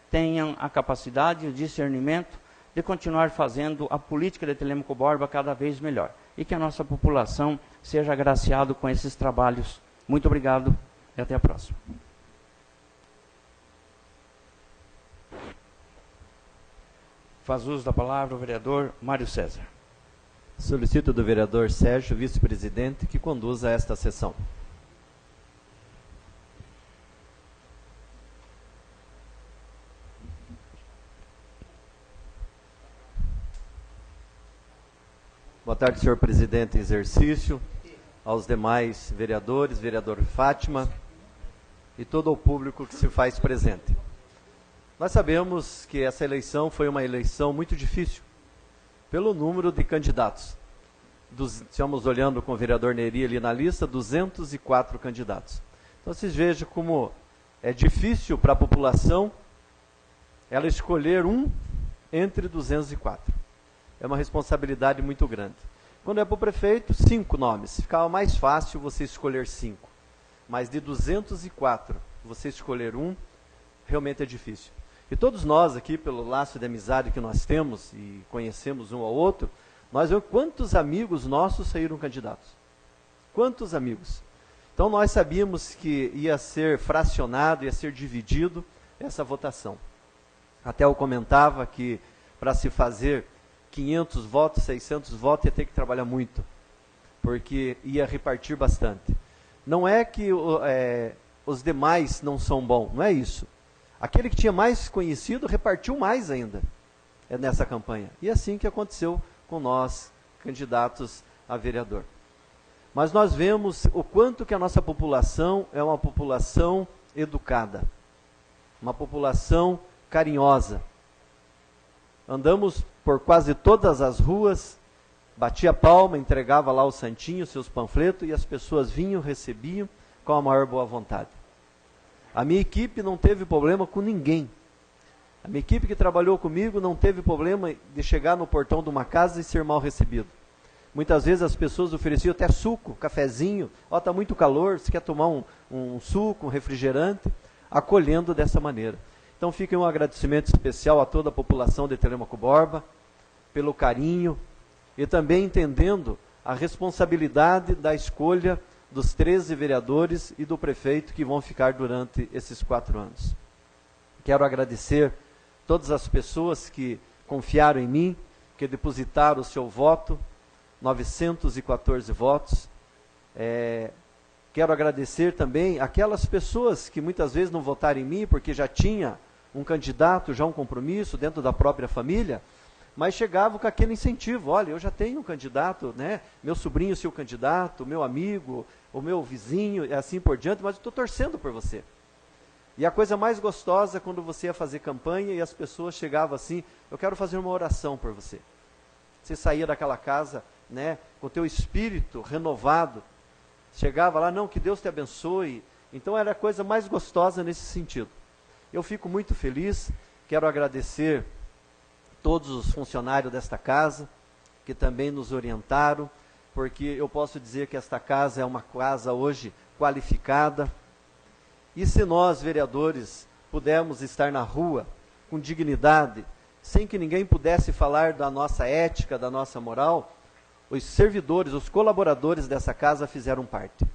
tenham a capacidade e o discernimento de continuar fazendo a política de Telêmaco Borba cada vez melhor. E que a nossa população seja agraciada com esses trabalhos. Muito obrigado e até a próxima. Faz uso da palavra o vereador Mário César. Solicito do vereador Sérgio, vice-presidente, que conduza esta sessão. Boa tarde, senhor presidente em exercício, aos demais vereadores, vereador Fátima e todo o público que se faz presente. Nós sabemos que essa eleição foi uma eleição muito difícil, pelo número de candidatos. Estamos olhando com o vereador Neri ali na lista, 204 candidatos. Então vocês vejam como é difícil para a população ela escolher um entre 204. É uma responsabilidade muito grande. Quando é para o prefeito, 5 nomes. Ficava mais fácil você escolher 5. Mas de 204, você escolher um, realmente é difícil. E todos nós aqui, pelo laço de amizade que nós temos e conhecemos um ao outro, nós vemos quantos amigos nossos saíram candidatos. Quantos amigos. Então nós sabíamos que ia ser fracionado, ia ser dividido essa votação. Até eu comentava que para se fazer 500 votos, 600 votos, ia ter que trabalhar muito, porque ia repartir bastante. Não é que os demais não são bons, não é isso. Aquele que tinha mais conhecido repartiu mais ainda nessa campanha. E assim que aconteceu com nós, candidatos a vereador. Mas nós vemos o quanto que a nossa população é uma população educada, uma população carinhosa. Andamos por quase todas as ruas, batia palma, entregava lá o santinho, seus panfletos, e as pessoas vinham, recebiam com a maior boa vontade. A minha equipe não teve problema com ninguém. A minha equipe que trabalhou comigo não teve problema de chegar no portão de uma casa e ser mal recebido. Muitas vezes as pessoas ofereciam até suco, cafezinho, está muito calor, você quer tomar um suco, um refrigerante, acolhendo dessa maneira. Então fica um agradecimento especial a toda a população de Telêmaco Borba, pelo carinho, e também entendendo a responsabilidade da escolha dos 13 vereadores e do prefeito que vão ficar durante esses 4 anos. Quero agradecer todas as pessoas que confiaram em mim, que depositaram o seu voto, 914 votos. Quero agradecer também aquelas pessoas que muitas vezes não votaram em mim, porque já tinha um candidato, já um compromisso dentro da própria família, mas chegavam com aquele incentivo. Olha, eu já tenho um candidato, né? Meu sobrinho seu candidato, meu amigo, o meu vizinho, e assim por diante, mas eu estou torcendo por você. E a coisa mais gostosa é quando você ia fazer campanha e as pessoas chegavam assim, eu quero fazer uma oração por você. Você saía daquela casa, né, com o teu espírito renovado, chegava lá, não, que Deus te abençoe. Então era a coisa mais gostosa nesse sentido. Eu fico muito feliz, quero agradecer todos os funcionários desta casa, que também nos orientaram, porque eu posso dizer que esta casa é uma casa hoje qualificada. E se nós, vereadores, pudermos estar na rua com dignidade, sem que ninguém pudesse falar da nossa ética, da nossa moral, os servidores, os colaboradores dessa casa fizeram parte.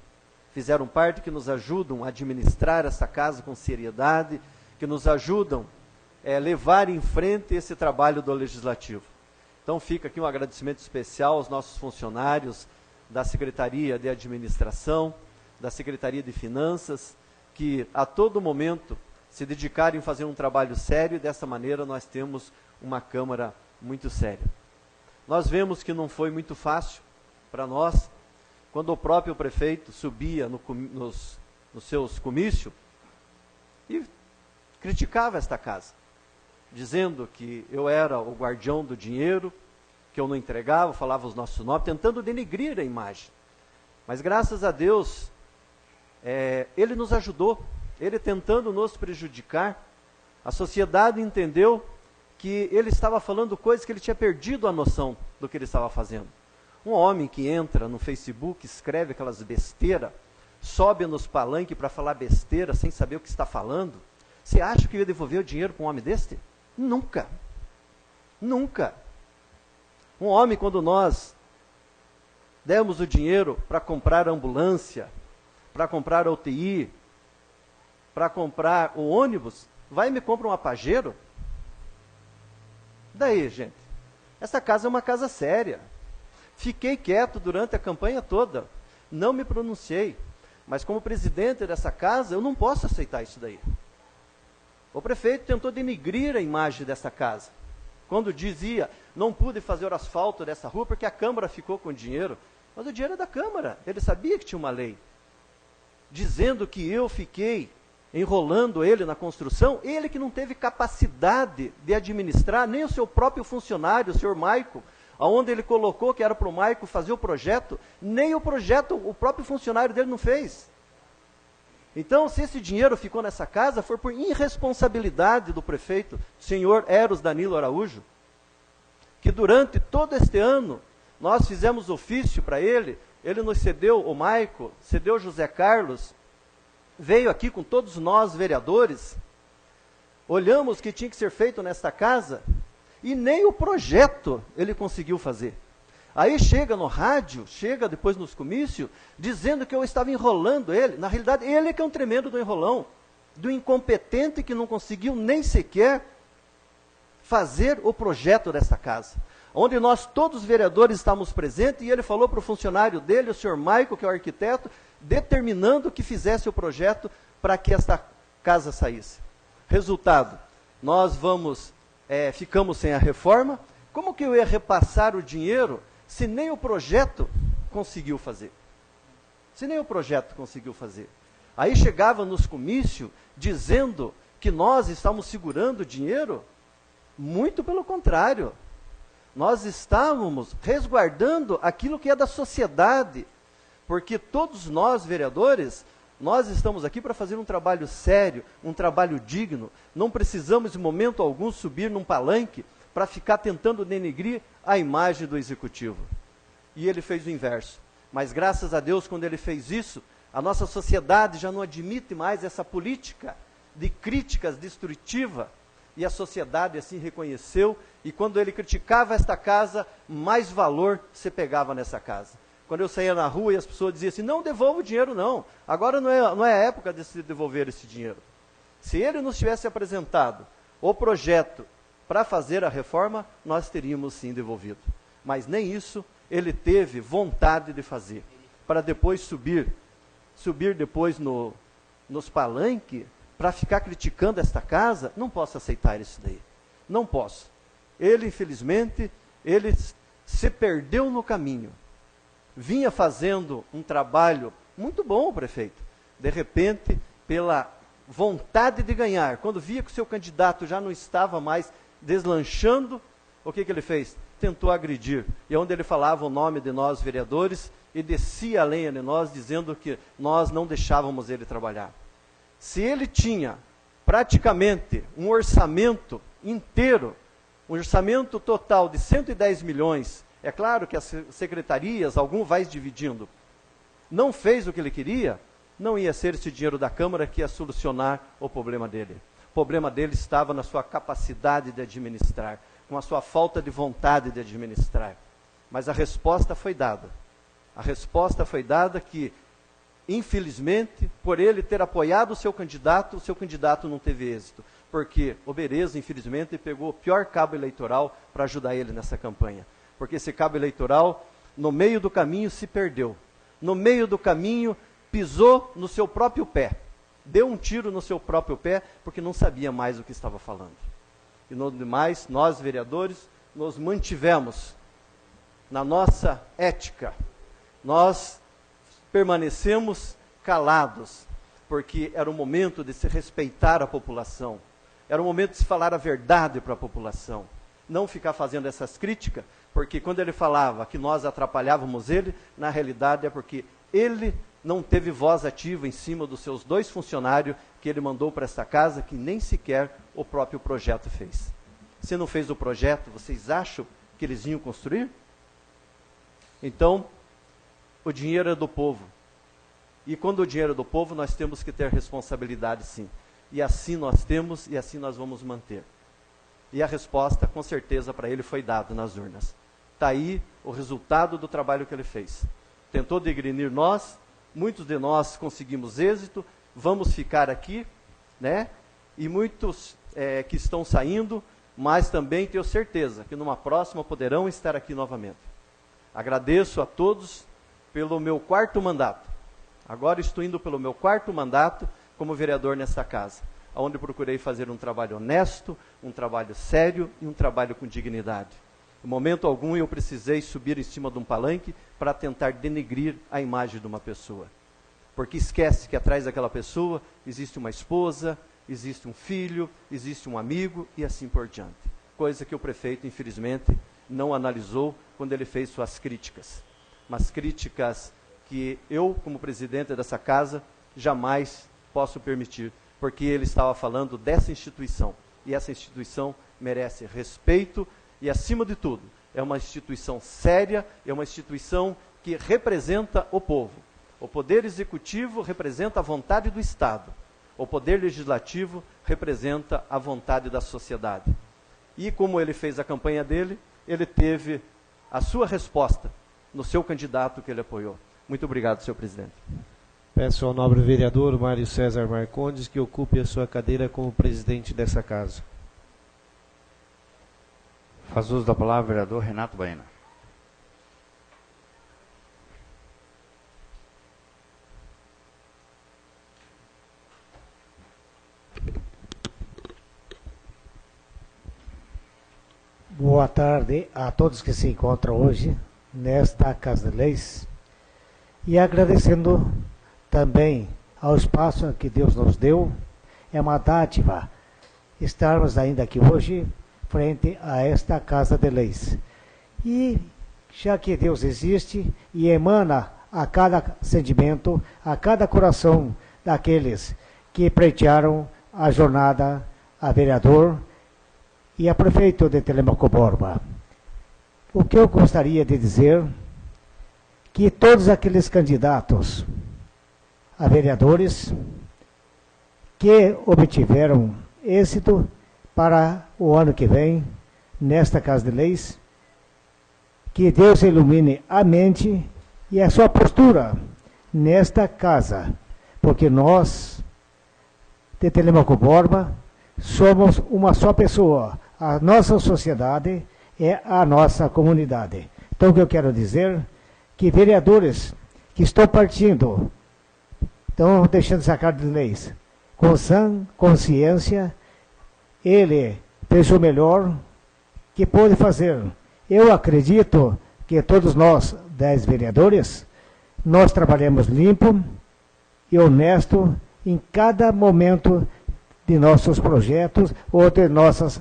Fizeram parte que nos ajudam a administrar essa casa com seriedade, que nos ajudam a levar em frente esse trabalho do Legislativo. Então fica aqui um agradecimento especial aos nossos funcionários da Secretaria de Administração, da Secretaria de Finanças, que a todo momento se dedicaram em fazer um trabalho sério, e dessa maneira nós temos uma Câmara muito séria. Nós vemos que não foi muito fácil para nós, quando o próprio prefeito subia nos seus comícios e criticava esta casa, dizendo que eu era o guardião do dinheiro, que eu não entregava, falava os nossos nomes, tentando denegrir a imagem. Mas graças a Deus, ele nos ajudou, ele tentando nos prejudicar, a sociedade entendeu que ele estava falando coisas que ele tinha perdido a noção do que ele estava fazendo. Um homem que entra no Facebook, escreve aquelas besteiras, sobe nos palanques para falar besteira sem saber o que está falando, você acha que eu ia devolver o dinheiro para um homem deste? Nunca. Nunca. Um homem, quando nós demos o dinheiro para comprar a ambulância, para comprar a UTI, para comprar o ônibus, vai e me compra um Pajero? Daí, gente, essa casa é uma casa séria. Fiquei quieto durante a campanha toda, não me pronunciei, mas como presidente dessa casa, eu não posso aceitar isso daí. O prefeito tentou denegrir a imagem dessa casa, quando dizia, não pude fazer o asfalto dessa rua porque a Câmara ficou com o dinheiro. Mas o dinheiro é da Câmara, ele sabia que tinha uma lei. Dizendo que eu fiquei enrolando ele na construção, ele que não teve capacidade de administrar, nem o seu próprio funcionário, o senhor Maico, aonde ele colocou que era para o Maico fazer o projeto, nem o projeto, o próprio funcionário dele não fez. Então, se esse dinheiro ficou nessa casa, foi por irresponsabilidade do prefeito, senhor Eros Danilo Araújo, que durante todo este ano, nós fizemos ofício para ele nos cedeu o Maico, cedeu o José Carlos, veio aqui com todos nós, vereadores, olhamos o que tinha que ser feito nesta casa, e nem o projeto ele conseguiu fazer. Aí chega no rádio, chega depois nos comícios, dizendo que eu estava enrolando ele. Na realidade, ele que é um tremendo do enrolão, do incompetente que não conseguiu nem sequer fazer o projeto desta casa. Onde nós, todos os vereadores, estávamos presentes, e ele falou para o funcionário dele, o senhor Maico, que é o arquiteto, determinando que fizesse o projeto para que esta casa saísse. Resultado, nós ficamos sem a reforma. Como que eu ia repassar o dinheiro se nem o projeto conseguiu fazer? Se nem o projeto conseguiu fazer. Aí chegava nos comícios dizendo que nós estávamos segurando o dinheiro. Muito pelo contrário. Nós estávamos resguardando aquilo que é da sociedade. Porque todos nós, vereadores, nós estamos aqui para fazer um trabalho sério, um trabalho digno. Não precisamos, em momento algum, subir num palanque para ficar tentando denegrir a imagem do executivo. E ele fez o inverso. Mas graças a Deus, quando ele fez isso, a nossa sociedade já não admite mais essa política de críticas destrutiva, e a sociedade assim reconheceu, e quando ele criticava esta casa, mais valor se pegava nessa casa. Quando eu saía na rua e as pessoas diziam assim, não devolva o dinheiro não, agora não é a época de se devolver esse dinheiro. Se ele nos tivesse apresentado o projeto para fazer a reforma, nós teríamos sim devolvido. Mas nem isso ele teve vontade de fazer. Para depois subir depois nos palanques, para ficar criticando esta casa, não posso aceitar isso daí. Não posso. Ele, infelizmente, ele se perdeu no caminho. Vinha fazendo um trabalho muito bom, o prefeito. De repente, pela vontade de ganhar, quando via que o seu candidato já não estava mais deslanchando, o que ele fez? Tentou agredir. E onde ele falava o nome de nós, vereadores, e descia a lenha de nós, dizendo que nós não deixávamos ele trabalhar. Se ele tinha praticamente um orçamento inteiro, um orçamento total de 110 milhões, é claro que as secretarias, algum vai dividindo, não fez o que ele queria, não ia ser esse dinheiro da Câmara que ia solucionar o problema dele. O problema dele estava na sua capacidade de administrar, com a sua falta de vontade de administrar. Mas a resposta foi dada. A resposta foi dada que, infelizmente, por ele ter apoiado o seu candidato não teve êxito. Porque o Bereza, infelizmente, pegou o pior cabo eleitoral para ajudar ele nessa campanha. Porque esse cabo eleitoral, no meio do caminho, se perdeu. No meio do caminho, pisou no seu próprio pé. Deu um tiro no seu próprio pé, porque não sabia mais o que estava falando. E no demais, nós, vereadores, nos mantivemos na nossa ética. Nós permanecemos calados, porque era o momento de se respeitar a população. Era o momento de se falar a verdade para a população. Não ficar fazendo essas críticas, porque quando ele falava que nós atrapalhávamos ele, na realidade é porque ele não teve voz ativa em cima dos seus 2 funcionários que ele mandou para esta casa, que nem sequer o próprio projeto fez. Se não fez o projeto, vocês acham que eles iam construir? Então, o dinheiro é do povo. E quando o dinheiro é do povo, nós temos que ter responsabilidade, sim. E assim nós temos, e assim nós vamos manter. E a resposta, com certeza, para ele foi dada nas urnas. Está aí o resultado do trabalho que ele fez. Tentou degrenir nós, muitos de nós conseguimos êxito, vamos ficar aqui, né? E muitos que estão saindo, mas também tenho certeza que numa próxima poderão estar aqui novamente. Agradeço a todos pelo meu 4º mandato. Agora estou indo pelo meu 4º mandato como vereador nesta casa, onde procurei fazer um trabalho honesto, um trabalho sério e um trabalho com dignidade. Em momento algum eu precisei subir em cima de um palanque para tentar denegrir a imagem de uma pessoa. Porque esquece que atrás daquela pessoa existe uma esposa, existe um filho, existe um amigo e assim por diante. Coisa que o prefeito, infelizmente, não analisou quando ele fez suas críticas. Mas críticas que eu, como presidente dessa casa, jamais posso permitir, porque ele estava falando dessa instituição. E essa instituição merece respeito e, acima de tudo, é uma instituição séria, é uma instituição que representa o povo. O Poder Executivo representa a vontade do Estado. O Poder Legislativo representa a vontade da sociedade. E como ele fez a campanha dele, ele teve a sua resposta no seu candidato que ele apoiou. Muito obrigado, senhor presidente. Peço ao nobre vereador Mário César Marcondes que ocupe a sua cadeira como presidente dessa casa. Faz uso da palavra o vereador Renato Baena. Boa tarde a todos que se encontram hoje nesta Casa de Leis e agradecendo também ao espaço que Deus nos deu. É uma dádiva estarmos ainda aqui hoje frente a esta Casa de Leis. E já que Deus existe e emana a cada sentimento, a cada coração daqueles que pleitearam a jornada a vereador e a prefeito de Telêmaco Borba. O que eu gostaria de dizer que todos aqueles candidatos a vereadores que obtiveram êxito para o ano que vem, nesta Casa de Leis, que Deus ilumine a mente e a sua postura nesta casa, porque nós, de Telêmaco Borba, somos uma só pessoa. A nossa sociedade é a nossa comunidade. Então, o que eu quero dizer que vereadores que estão partindo, estão deixando essa Casa de Leis com sã consciência, ele fez o melhor que pôde fazer. Eu acredito que todos nós, 10 vereadores, nós trabalhamos limpo e honesto em cada momento de nossos projetos ou de nossas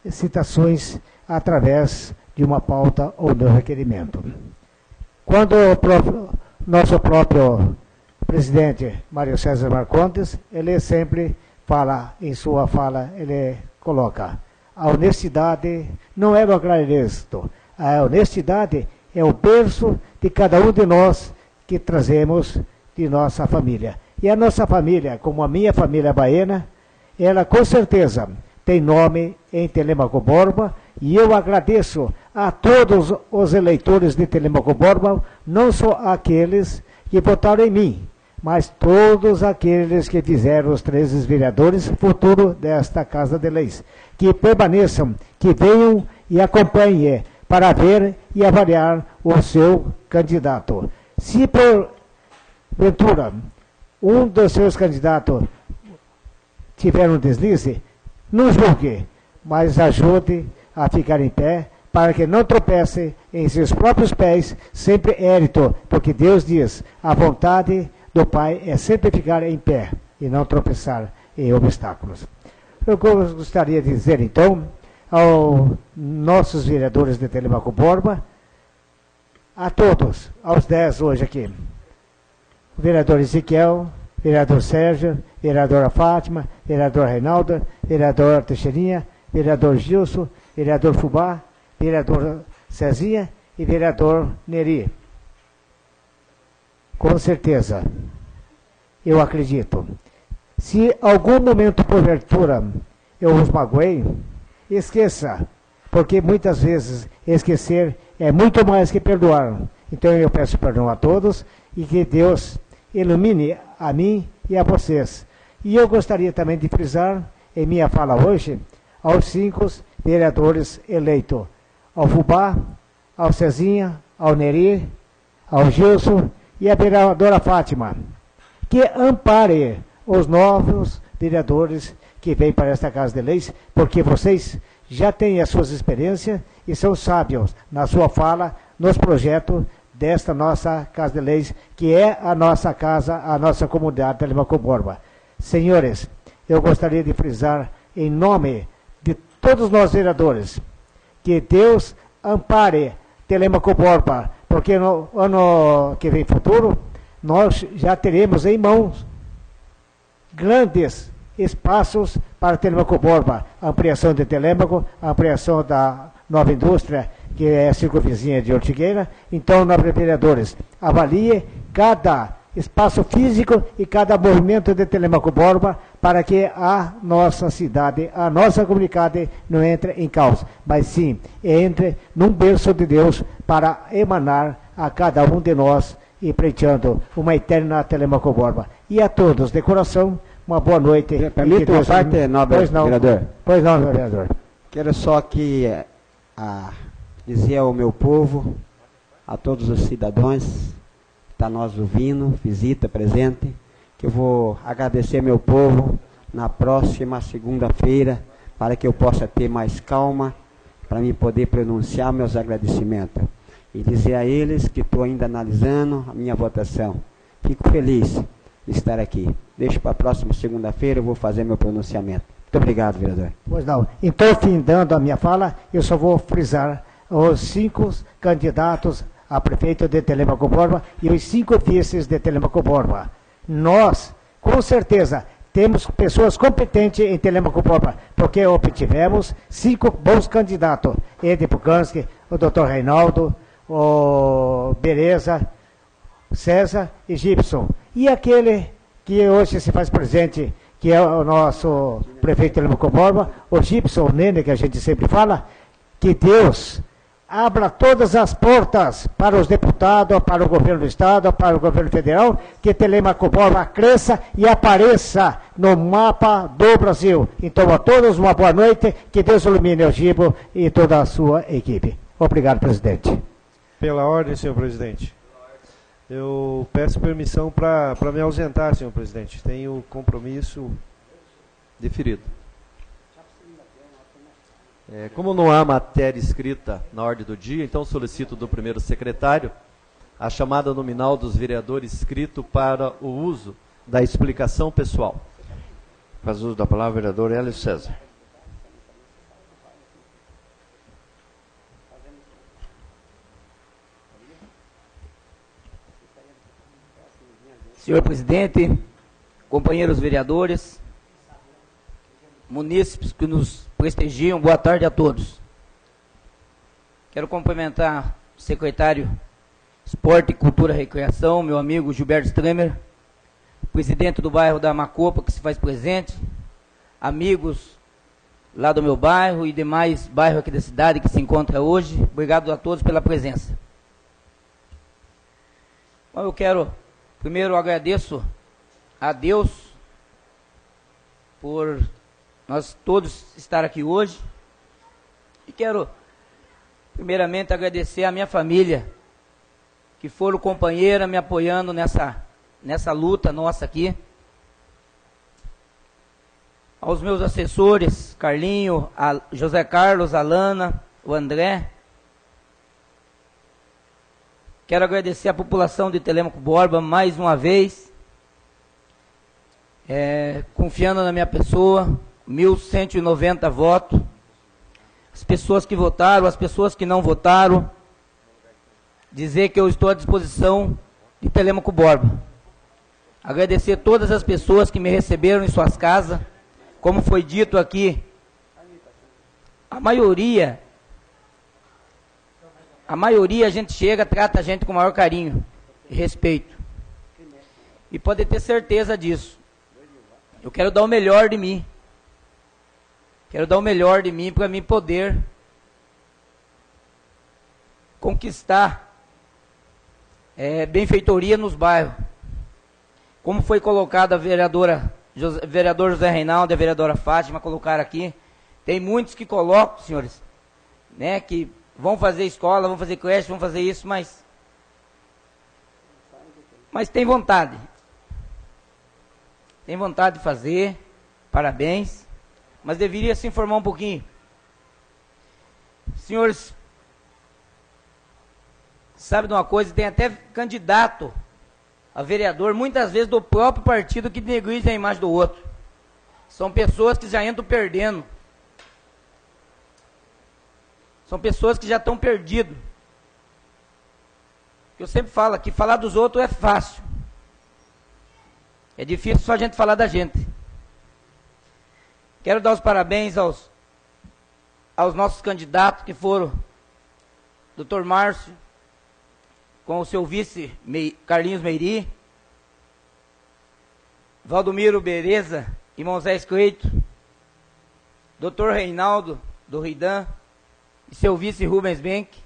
citações através de uma pauta ou de um requerimento. Quando nosso próprio presidente Mário César Marcondes, ele sempre fala, em sua fala, ele coloca: a honestidade não é lograr êxito, a honestidade é o berço de cada um de nós que trazemos de nossa família. E a nossa família, como a minha família baena, ela com certeza tem nome em Telêmaco Borba, e eu agradeço a todos os eleitores de Telêmaco Borba, não só aqueles que votaram em mim, mas todos aqueles que fizeram os 13 vereadores futuro desta Casa de Leis, que permaneçam, que venham e acompanhem para ver e avaliar o seu candidato. Se porventura um dos seus candidatos tiver um deslize, não julgue, mas ajude a ficar em pé, para que não tropece em seus próprios pés, sempre érito, porque Deus diz, a vontade do Pai é sempre ficar em pé e não tropeçar em obstáculos. Eu gostaria de dizer, então, aos nossos vereadores de Telêmaco Borba, a todos, aos 10 hoje aqui, o vereador Ezequiel, vereador Sérgio, vereadora Fátima, vereador Reinaldo, vereador Teixeirinha, vereador Gilson, vereador Fubá, vereador Cezinha e vereador Neri. Com certeza, eu acredito, se algum momento porventura eu os magoei, esqueça, porque muitas vezes esquecer é muito mais que perdoar. Então eu peço perdão a todos e que Deus ilumine a mim e a vocês. E eu gostaria também de frisar, em minha fala hoje, aos 5 vereadores eleitos, ao Fubá, ao Cezinha, ao Neri, ao Gilson e a vereadora Fátima, que ampare os novos vereadores que vêm para esta Casa de Leis, porque vocês já têm as suas experiências e são sábios na sua fala, nos projetos desta nossa Casa de Leis, que é a nossa casa, a nossa comunidade de Telêmaco Borba. Senhores, eu gostaria de frisar, em nome de todos nós vereadores, que Deus ampare Telêmaco Borba, porque no ano que vem futuro, nós já teremos em mãos grandes espaços para Telêmaco Borba, ampliação de Telêmaco, ampliação da nova indústria, que é a circunvizinha de Ortigueira. Então, nobres vereadores, avalie cada espaço físico e cada movimento de Telêmaco Borba para que a nossa cidade, a nossa comunidade não entre em caos, mas sim entre num berço de Deus para emanar a cada um de nós e pleiteando uma eterna Telêmaco Borba. E a todos, de coração, uma boa noite. Permite uma parte, nobre vereador? Pois não, vereador. Quero só que dizer ao meu povo, a todos os cidadãos que estão nos ouvindo, visita, presente, que eu vou agradecer meu povo na próxima segunda-feira, para que eu possa ter mais calma, para mim poder pronunciar meus agradecimentos. E dizer a eles que estou ainda analisando a minha votação. Fico feliz de estar aqui. Deixo para a próxima segunda-feira, eu vou fazer meu pronunciamento. Muito obrigado, vereador. Pois não. Então, findando a minha fala, eu só vou frisar os 5 candidatos a prefeito de Telêmaco Borba e os 5 vices de Telêmaco Borba. Nós, com certeza, temos pessoas competentes em Telêmaco Borba, porque obtivemos 5 bons candidatos. Edi Pukanski, o Dr. Reinaldo, o Bereza, César e Gibson. E aquele que hoje se faz presente, que é o nosso prefeito de Telêmaco Borba, o Gibson Nene, que a gente sempre fala, que Deus abra todas as portas para os deputados, para o governo do Estado, para o governo federal, que Telêmaco Borba cresça e apareça no mapa do Brasil. Então, a todos uma boa noite, que Deus ilumine o Gibo e toda a sua equipe. Obrigado, presidente. Pela ordem, senhor presidente. Eu peço permissão para me ausentar, senhor presidente. Tenho compromisso. Deferido. Como não há matéria escrita na ordem do dia, então solicito do primeiro secretário a chamada nominal dos vereadores escrito para o uso da explicação pessoal. Faz uso da palavra o vereador Hélio César. Senhor presidente, companheiros vereadores, munícipes que nos prestigiam, boa tarde a todos. Quero cumprimentar o secretário Esporte, Cultura e Recreação, meu amigo Gilberto Stremer, presidente do bairro da Macopa, que se faz presente, amigos lá do meu bairro e demais bairros aqui da cidade que se encontra hoje. Obrigado a todos pela presença. Bom, eu quero, primeiro agradeço a Deus por nós todos estar aqui hoje. E quero, primeiramente, agradecer a minha família, que foram companheira me apoiando nessa luta nossa aqui. Aos meus assessores, Carlinho, José Carlos, Alana, o André. Quero agradecer a população de Telêmaco Borba mais uma vez, confiando na minha pessoa, 1.190 votos. As pessoas que votaram, as pessoas que não votaram, dizer que eu estou à disposição de Telêmaco Borba. Agradecer todas as pessoas que me receberam em suas casas. Como foi dito aqui, a maioria a gente chega, trata a gente com o maior carinho e respeito. E pode ter certeza disso. Eu quero dar o melhor de mim. Quero dar o melhor de mim para mim poder conquistar benfeitoria nos bairros. Como foi colocado a vereador José Reinaldo e a vereadora Fátima colocaram aqui, tem muitos que colocam, senhores, né, que vão fazer escola, vão fazer creche, vão fazer isso, mas tem vontade. Tem vontade de fazer, parabéns, mas deveria se informar um pouquinho. Senhores, sabe de uma coisa, tem até candidato a vereador, muitas vezes do próprio partido, que negligencia a imagem do outro. São pessoas que já entram perdendo. São pessoas que já estão perdidas. Eu sempre falo que falar dos outros é fácil. É difícil só a gente falar da gente. Quero dar os parabéns aos nossos candidatos que foram Dr. Márcio, com o seu vice Carlinhos Meiri, Valdomiro Bereza e Moisés Cleito, Dr. Reinaldo do Ridan e seu vice Rubens Benck,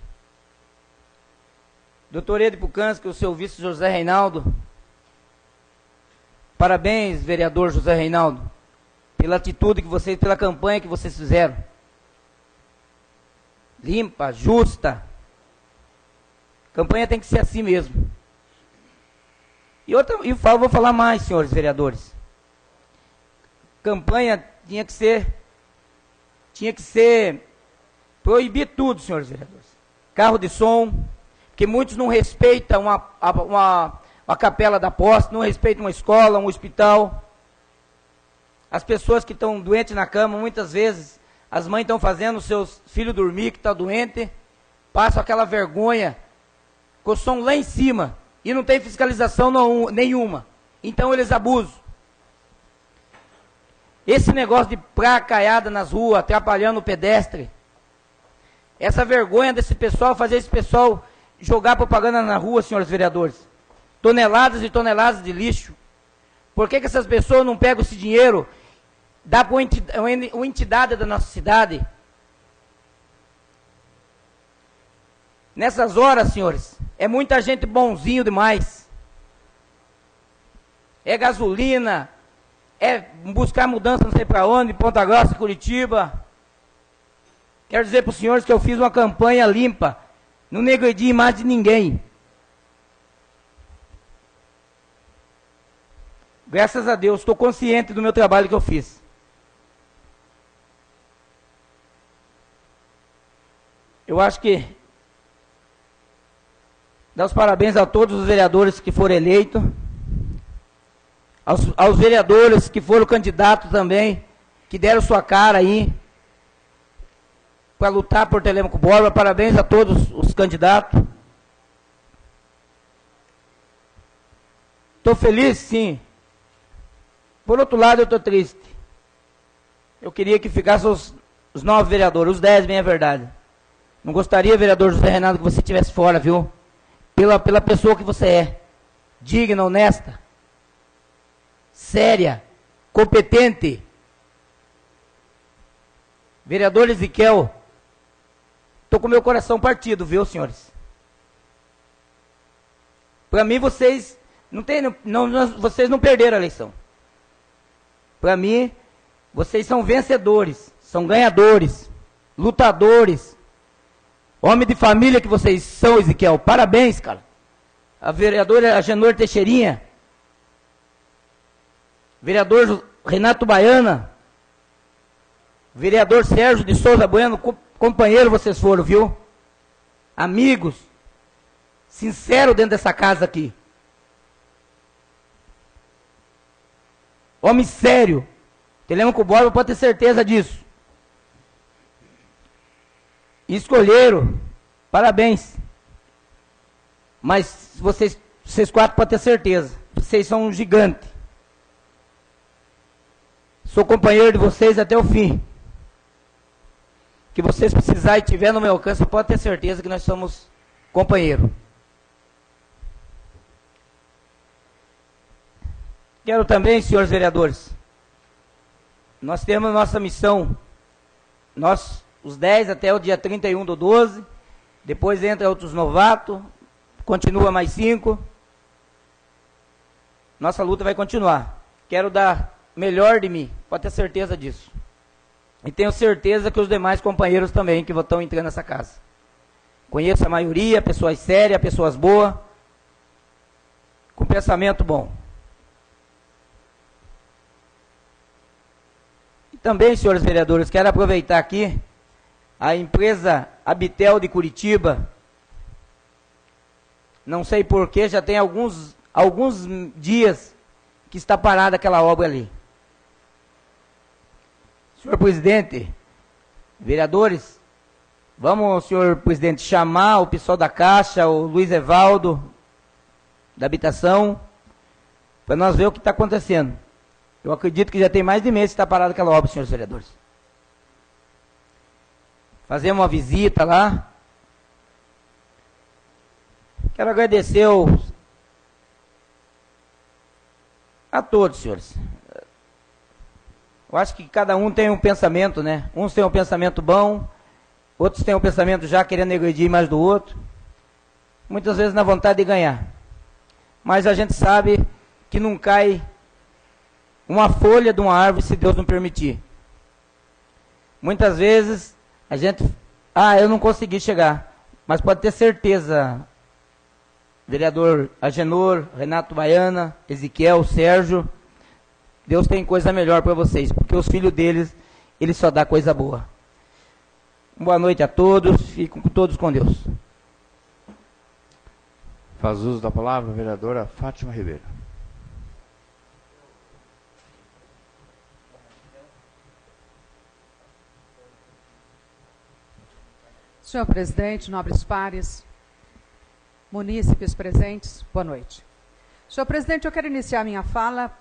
Dr. Ed Pucansky e o seu vice José Reinaldo. Parabéns, vereador José Reinaldo, pela atitude que vocês, pela campanha que vocês fizeram. Limpa, justa. Campanha tem que ser assim mesmo. E vou falar mais, senhores vereadores. Campanha tinha que ser proibir tudo, senhores vereadores. Carro de som, porque muitos não respeitam a capela da posse, não respeitam uma escola, um hospital. As pessoas que estão doentes na cama, muitas vezes, as mães estão fazendo os seus filhos dormir, que está doente, passam aquela vergonha, com o som lá em cima, e não tem fiscalização nenhuma. Então eles abusam. Esse negócio de pracaiada nas ruas, atrapalhando o pedestre, essa vergonha desse pessoal, fazer esse pessoal jogar propaganda na rua, senhores vereadores. Toneladas e toneladas de lixo. Por que essas pessoas não pegam esse dinheiro, dá para uma entidade da nossa cidade? Nessas horas, senhores, é muita gente bonzinho demais. É gasolina, é buscar mudança não sei para onde, Ponta Grossa, Curitiba. Quero dizer para os senhores que eu fiz uma campanha limpa, não negredi imagem de ninguém. Graças a Deus, estou consciente do meu trabalho que eu fiz. Eu acho que dar os parabéns a todos os vereadores que foram eleitos, aos vereadores que foram candidatos também, que deram sua cara aí para lutar por Telêmaco Borba. Parabéns a todos os candidatos. Estou feliz, sim. Por outro lado, eu estou triste. Eu queria que ficassem os 9 vereadores, os 10, bem a verdade. Não gostaria, vereador José Renato, que você estivesse fora, viu? Pela pessoa que você é. Digna, honesta, séria, competente. Vereador Ezequiel, estou com meu coração partido, viu, senhores? Para mim, vocês vocês não perderam a eleição. Para mim, vocês são vencedores, são ganhadores, lutadores, homem de família que vocês são, Ezequiel. Parabéns, cara. A vereadora Agenor Teixeirinha, vereador Renato Baiana, vereador Sérgio de Souza Bueno, companheiro vocês foram, viu? Amigos, sincero dentro dessa casa aqui. Homem sério. Telêmaco Borba pode ter certeza disso. E escolheram. Parabéns. Mas vocês 4 podem ter certeza. Vocês são um gigante. Sou companheiro de vocês até o fim. Que vocês precisarem e tiver no meu alcance, pode ter certeza que nós somos companheiros. Quero também, senhores vereadores, nós temos nossa missão, nós, os 10 até o dia 31/12, depois entra outros novatos, continua mais 5, nossa luta vai continuar. Quero dar melhor de mim, pode ter certeza disso. E tenho certeza que os demais companheiros também que estão entrando nessa casa. Conheço a maioria, pessoas sérias, pessoas boas, com pensamento bom. Também, senhores vereadores, quero aproveitar aqui a empresa Abitel de Curitiba. Não sei porquê, já tem alguns dias que está parada aquela obra ali. Senhor presidente, vereadores, vamos, senhor presidente, chamar o pessoal da Caixa, o Luiz Evaldo, da Habitação, para nós ver o que está acontecendo. Eu acredito que já tem mais de mês que está parada aquela obra, senhores vereadores. Fazemos uma visita lá. Quero agradecer a todos, senhores. Eu acho que cada um tem um pensamento, né? Uns têm um pensamento bom, outros têm um pensamento já querendo agredir mais do outro. Muitas vezes na vontade de ganhar. Mas a gente sabe que não cai uma folha de uma árvore se Deus não permitir. Muitas vezes a gente... eu não consegui chegar. Mas pode ter certeza, vereador Agenor, Renato Baiana, Ezequiel, Sérgio, Deus tem coisa melhor para vocês, porque os filhos deles, ele só dá coisa boa. Boa noite a todos, fiquem todos com Deus. Faz uso da palavra a vereadora Fátima Ribeiro. Senhor presidente, nobres pares, munícipes presentes, boa noite. Senhor presidente, eu quero iniciar minha fala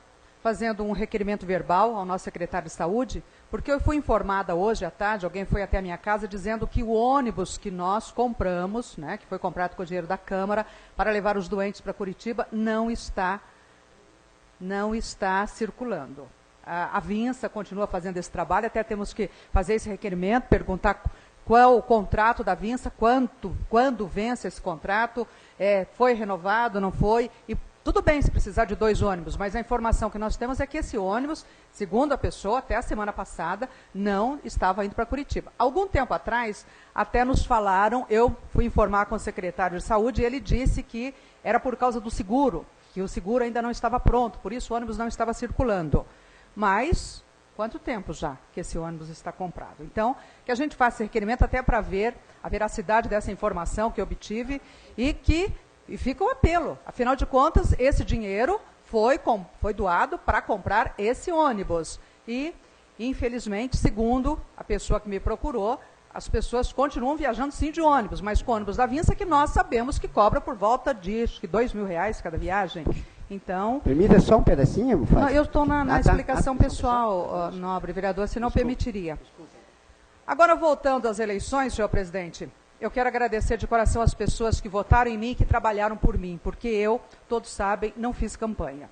fazendo um requerimento verbal ao nosso secretário de saúde, porque eu fui informada hoje à tarde, alguém foi até a minha casa dizendo que o ônibus que nós compramos, né, que foi comprado com o dinheiro da Câmara, para levar os doentes para Curitiba, não está circulando. A Vinça continua fazendo esse trabalho, até temos que fazer esse requerimento, perguntar qual o contrato da Vinça, quando vence esse contrato, foi renovado, não foi, e tudo bem se precisar de 2 ônibus, mas a informação que nós temos é que esse ônibus, segundo a pessoa, até a semana passada, não estava indo para Curitiba. Algum tempo atrás, até nos falaram, eu fui informar com o secretário de saúde, e ele disse que era por causa do seguro, que o seguro ainda não estava pronto, por isso o ônibus não estava circulando. Mas, quanto tempo já que esse ônibus está comprado? Então, que a gente faça esse requerimento até para ver a veracidade dessa informação que eu obtive e fica o apelo. Afinal de contas, esse dinheiro foi doado para comprar esse ônibus. E, infelizmente, segundo a pessoa que me procurou, as pessoas continuam viajando sim de ônibus, mas com ônibus da Vinça, que nós sabemos que cobra por volta de acho que R$2.000 cada viagem. Então... Permita só um pedacinho? Não, eu estou na explicação pessoal, nobre vereador, se não permitiria. Agora, voltando às eleições, senhor presidente, eu quero agradecer de coração as pessoas que votaram em mim e que trabalharam por mim, porque eu, todos sabem, não fiz campanha.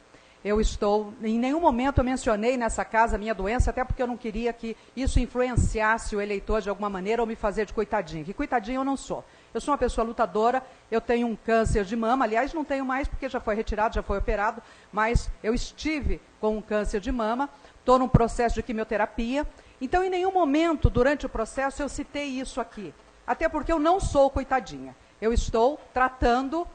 Em nenhum momento eu mencionei nessa casa a minha doença, até porque eu não queria que isso influenciasse o eleitor de alguma maneira ou me fazer de coitadinho, que coitadinho eu não sou. Eu sou uma pessoa lutadora, eu tenho um câncer de mama, aliás, não tenho mais porque já foi retirado, já foi operado, mas eu estive com um câncer de mama, estou num processo de quimioterapia, então em nenhum momento durante o processo eu citei isso aqui. Até porque eu não sou coitadinha. Eu estou tratando,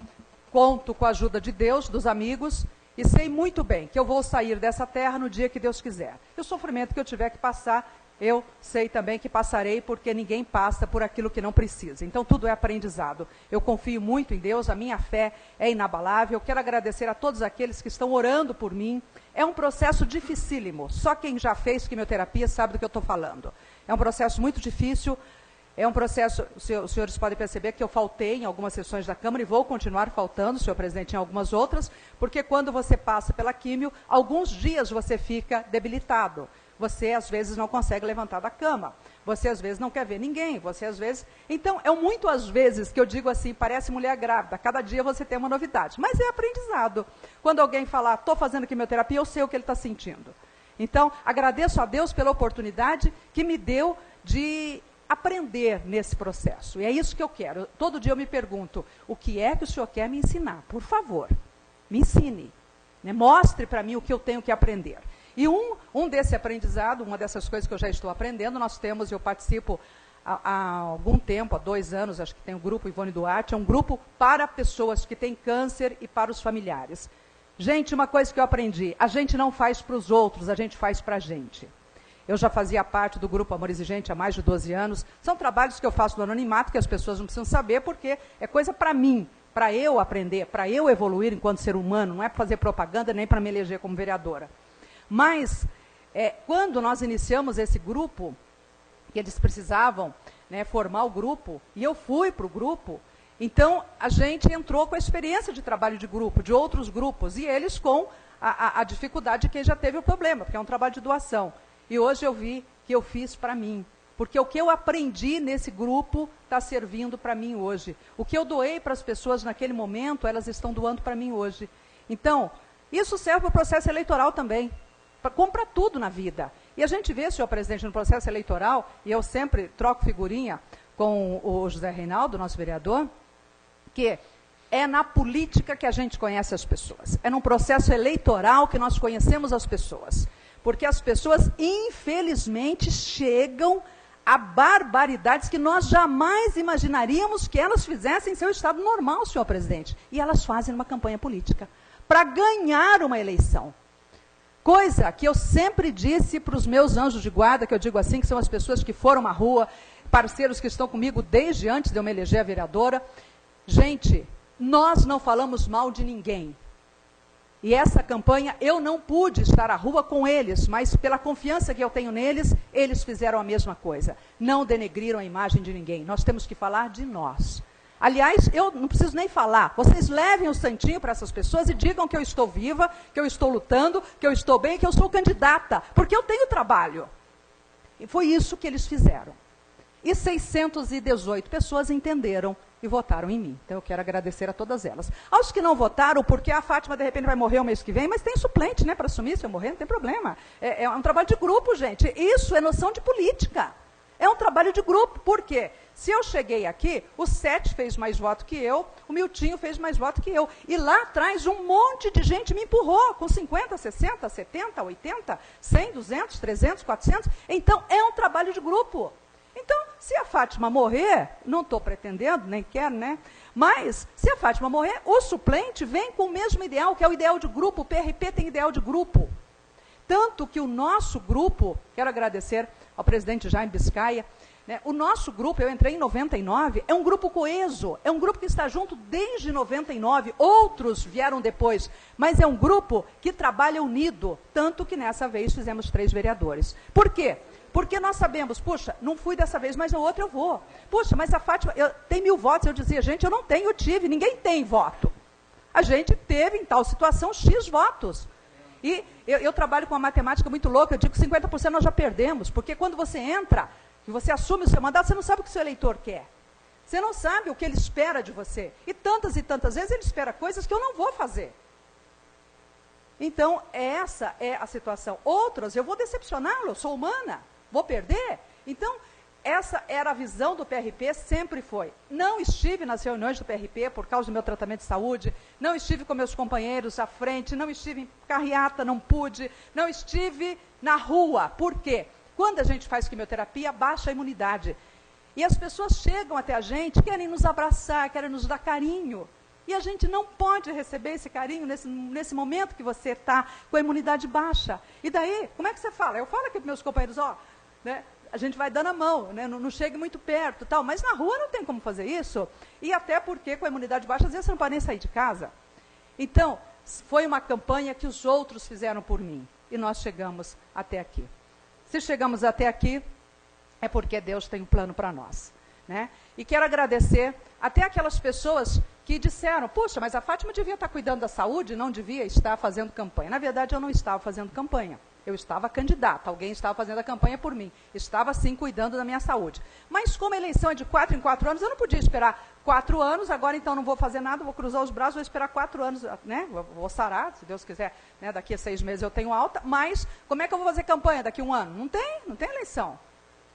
conto com a ajuda de Deus, dos amigos, e sei muito bem que eu vou sair dessa terra no dia que Deus quiser. E o sofrimento que eu tiver que passar, eu sei também que passarei, porque ninguém passa por aquilo que não precisa. Então, tudo é aprendizado. Eu confio muito em Deus, a minha fé é inabalável. Eu quero agradecer a todos aqueles que estão orando por mim. É um processo dificílimo. Só quem já fez quimioterapia sabe do que eu estou falando. É um processo muito difícil. É um processo, os senhores podem perceber que eu faltei em algumas sessões da Câmara e vou continuar faltando, senhor presidente, em algumas outras, porque quando você passa pela químio, alguns dias você fica debilitado. Você, às vezes, não consegue levantar da cama. Você, às vezes, não quer ver ninguém. Você, às vezes... Então, é muito às vezes que eu digo assim, parece mulher grávida. Cada dia você tem uma novidade. Mas é aprendizado. Quando alguém falar, estou fazendo quimioterapia, eu sei o que ele está sentindo. Então, agradeço a Deus pela oportunidade que me deu de aprender nesse processo. E é isso que eu quero. Todo dia eu me pergunto, o que é que o senhor quer me ensinar? Por favor, me ensine. Né? Mostre para mim o que eu tenho que aprender. E um desse aprendizado, uma dessas coisas que eu já estou aprendendo, nós temos, eu participo há algum tempo, há 2 anos, acho que tem o grupo Ivone Duarte, é um grupo para pessoas que têm câncer e para os familiares. Gente, uma coisa que eu aprendi, a gente não faz para os outros, a gente faz para a gente. Eu já fazia parte do Grupo Amor Exigente há mais de 12 anos. São trabalhos que eu faço no anonimato, que as pessoas não precisam saber, porque é coisa para mim, para eu aprender, para eu evoluir enquanto ser humano, não é para fazer propaganda nem para me eleger como vereadora. Mas, quando nós iniciamos esse grupo, que eles precisavam, né, formar o grupo, e eu fui para o grupo, Então, a gente entrou com a experiência de trabalho de grupo, de outros grupos, e eles com a dificuldade de quem já teve o problema, porque é um trabalho de doação. E hoje eu vi que eu fiz para mim, porque o que eu aprendi nesse grupo está servindo para mim hoje. O que eu doei para as pessoas naquele momento, elas estão doando para mim hoje. Então, isso serve para o processo eleitoral também, compra tudo na vida. E a gente vê, senhor presidente, no processo eleitoral, e eu sempre troco figurinha com o José Reinaldo, nosso vereador, que é na política que a gente conhece as pessoas. É num processo eleitoral que nós conhecemos as pessoas. Porque as pessoas, infelizmente, chegam a barbaridades que nós jamais imaginaríamos que elas fizessem em seu estado normal, senhor presidente. E elas fazem uma campanha política para ganhar uma eleição. Coisa que eu sempre disse para os meus anjos de guarda, que eu digo assim, que são as pessoas que foram à rua, parceiros que estão comigo desde antes de eu me eleger a vereadora. Gente, nós não falamos mal de ninguém. E essa campanha, eu não pude estar à rua com eles, mas pela confiança que eu tenho neles, eles fizeram a mesma coisa. Não denegriram a imagem de ninguém. Nós temos que falar de nós. Aliás, eu não preciso nem falar. Vocês levem o santinho para essas pessoas e digam que eu estou viva, que eu estou lutando, que eu estou bem, que eu sou candidata, porque eu tenho trabalho. E foi isso que eles fizeram. E 618 pessoas entenderam e votaram em mim. Então, eu quero agradecer a todas elas. Aos que não votaram, porque a Fátima, de repente, vai morrer o mês que vem, mas tem suplente, né, para assumir, se eu morrer, não tem problema. É um trabalho de grupo, gente. Isso é noção de política. É um trabalho de grupo. Por quê? Se eu cheguei aqui, o Sete fez mais voto que eu, o Miltinho fez mais voto que eu. E lá atrás, um monte de gente me empurrou, com 50, 60, 70, 80, 100, 200, 300, 400. Então, é um trabalho de grupo. Então, se a Fátima morrer, não estou pretendendo, nem quero, né? Mas, se a Fátima morrer, o suplente vem com o mesmo ideal, que é o ideal de grupo. O PRP tem ideal de grupo. Tanto que o nosso grupo, quero agradecer ao presidente Jaime Biscaia, né, o nosso grupo, eu entrei em 99, é um grupo coeso, é um grupo que está junto desde 99, outros vieram depois, mas é um grupo que trabalha unido, tanto que nessa vez fizemos 3 vereadores. Por quê? Porque nós sabemos, puxa, não fui dessa vez, mas na outra eu vou. Puxa, mas a Fátima tem 1000 votos. Eu dizia, gente, eu não tenho, eu tive, ninguém tem voto. A gente teve, em tal situação, X votos. E eu trabalho com uma matemática muito louca, eu digo que 50% nós já perdemos, porque quando você entra, e você assume o seu mandato, você não sabe o que o seu eleitor quer. Você não sabe o que ele espera de você. E tantas vezes ele espera coisas que eu não vou fazer. Então, essa é a situação. Outras, eu vou decepcioná-lo, eu sou humana. Vou perder? Então, essa era a visão do PRP, sempre foi. Não estive nas reuniões do PRP por causa do meu tratamento de saúde, não estive com meus companheiros à frente, não estive em carreata, não pude, não estive na rua. Por quê? Quando a gente faz quimioterapia, baixa a imunidade. E as pessoas chegam até a gente, querem nos abraçar, querem nos dar carinho. E a gente não pode receber esse carinho nesse momento que você está com a imunidade baixa. E daí, como é que você fala? Eu falo aqui para meus companheiros, né, a gente vai dando a mão, né, não chegue muito perto, tal, mas na rua não tem como fazer isso, e até porque com a imunidade baixa, às vezes você não pode nem sair de casa. Então, foi uma campanha que os outros fizeram por mim, e nós chegamos até aqui. Se chegamos até aqui, é porque Deus tem um plano para nós. Né? E quero agradecer até aquelas pessoas que disseram, puxa, mas a Fátima devia estar cuidando da saúde, não devia estar fazendo campanha. Na verdade, eu não estava fazendo campanha. Eu estava candidata, alguém estava fazendo a campanha por mim. Estava, sim, cuidando da minha saúde. Mas como a eleição é de 4 em 4 anos, eu não podia esperar 4 anos, agora então não vou fazer nada, vou cruzar os braços, vou esperar 4 anos, né? Vou sarar, se Deus quiser, né? Daqui a 6 meses eu tenho alta, mas como é que eu vou fazer campanha daqui a 1 ano? Não tem eleição.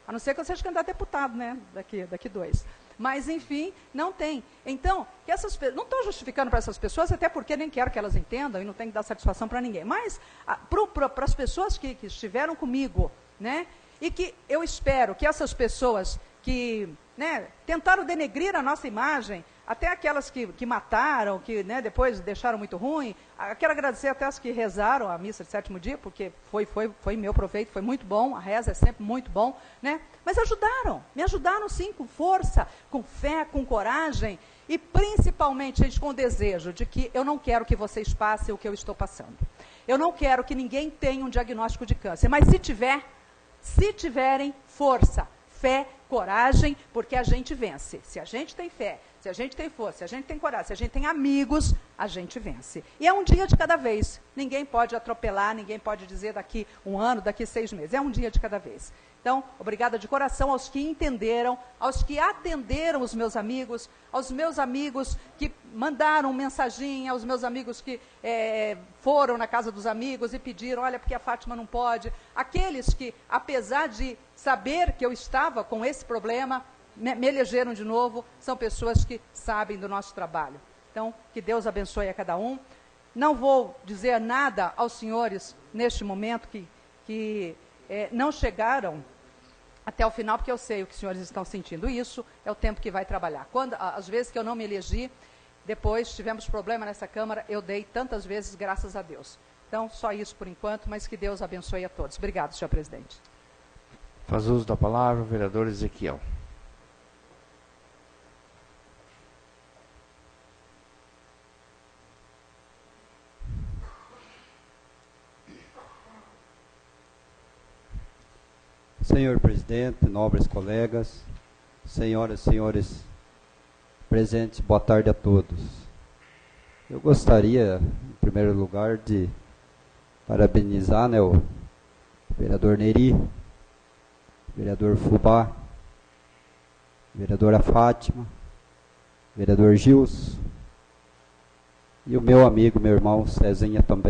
A não ser que eu seja candidato a deputado, né? Daqui 2. Mas, enfim, não tem. Então, que essas não estou justificando para essas pessoas, até porque nem quero que elas entendam e não tem que dar satisfação para ninguém. Mas, para as pessoas que estiveram comigo, né? E que eu espero que essas pessoas que, né, tentaram denegrir a nossa imagem, até aquelas que mataram, que, né, depois deixaram muito ruim, quero agradecer até as que rezaram a missa de 7º dia, porque foi meu proveito, foi muito bom, a reza é sempre muito bom, né? Mas me ajudaram sim, com força, com fé, com coragem, e principalmente, gente, com o desejo de que eu não quero que vocês passem o que eu estou passando. Eu não quero que ninguém tenha um diagnóstico de câncer, mas se tiverem, força, fé, coragem, porque a gente vence. Se a gente tem fé, se a gente tem força, se a gente tem coragem, se a gente tem amigos, a gente vence. E é um dia de cada vez. Ninguém pode atropelar, ninguém pode dizer daqui 1 ano, daqui 6 meses. É um dia de cada vez. Então, obrigada de coração aos que entenderam, aos que atenderam os meus amigos, aos meus amigos que mandaram mensaginha, aos meus amigos que foram na casa dos amigos e pediram, olha, porque a Fátima não pode. Aqueles que, apesar de saber que eu estava com esse problema, me elegeram de novo, são pessoas que sabem do nosso trabalho. Então, que Deus abençoe a cada um. Não vou dizer nada aos senhores neste momento que não chegaram até o final, porque eu sei o que os senhores estão sentindo. Isso é o tempo que vai trabalhar. Às vezes que eu não me elegi, depois tivemos problema nessa Câmara, eu dei tantas vezes, graças a Deus. Então, só isso por enquanto, mas que Deus abençoe a todos. Obrigado, senhor presidente. Faz uso da palavra o vereador Ezequiel. Senhor presidente, nobres colegas, senhoras e senhores presentes, boa tarde a todos. Eu gostaria, em primeiro lugar, de parabenizar o vereador Neri, vereador Fubá, vereadora Fátima, vereador Gilson e o meu amigo, meu irmão Cezinha também.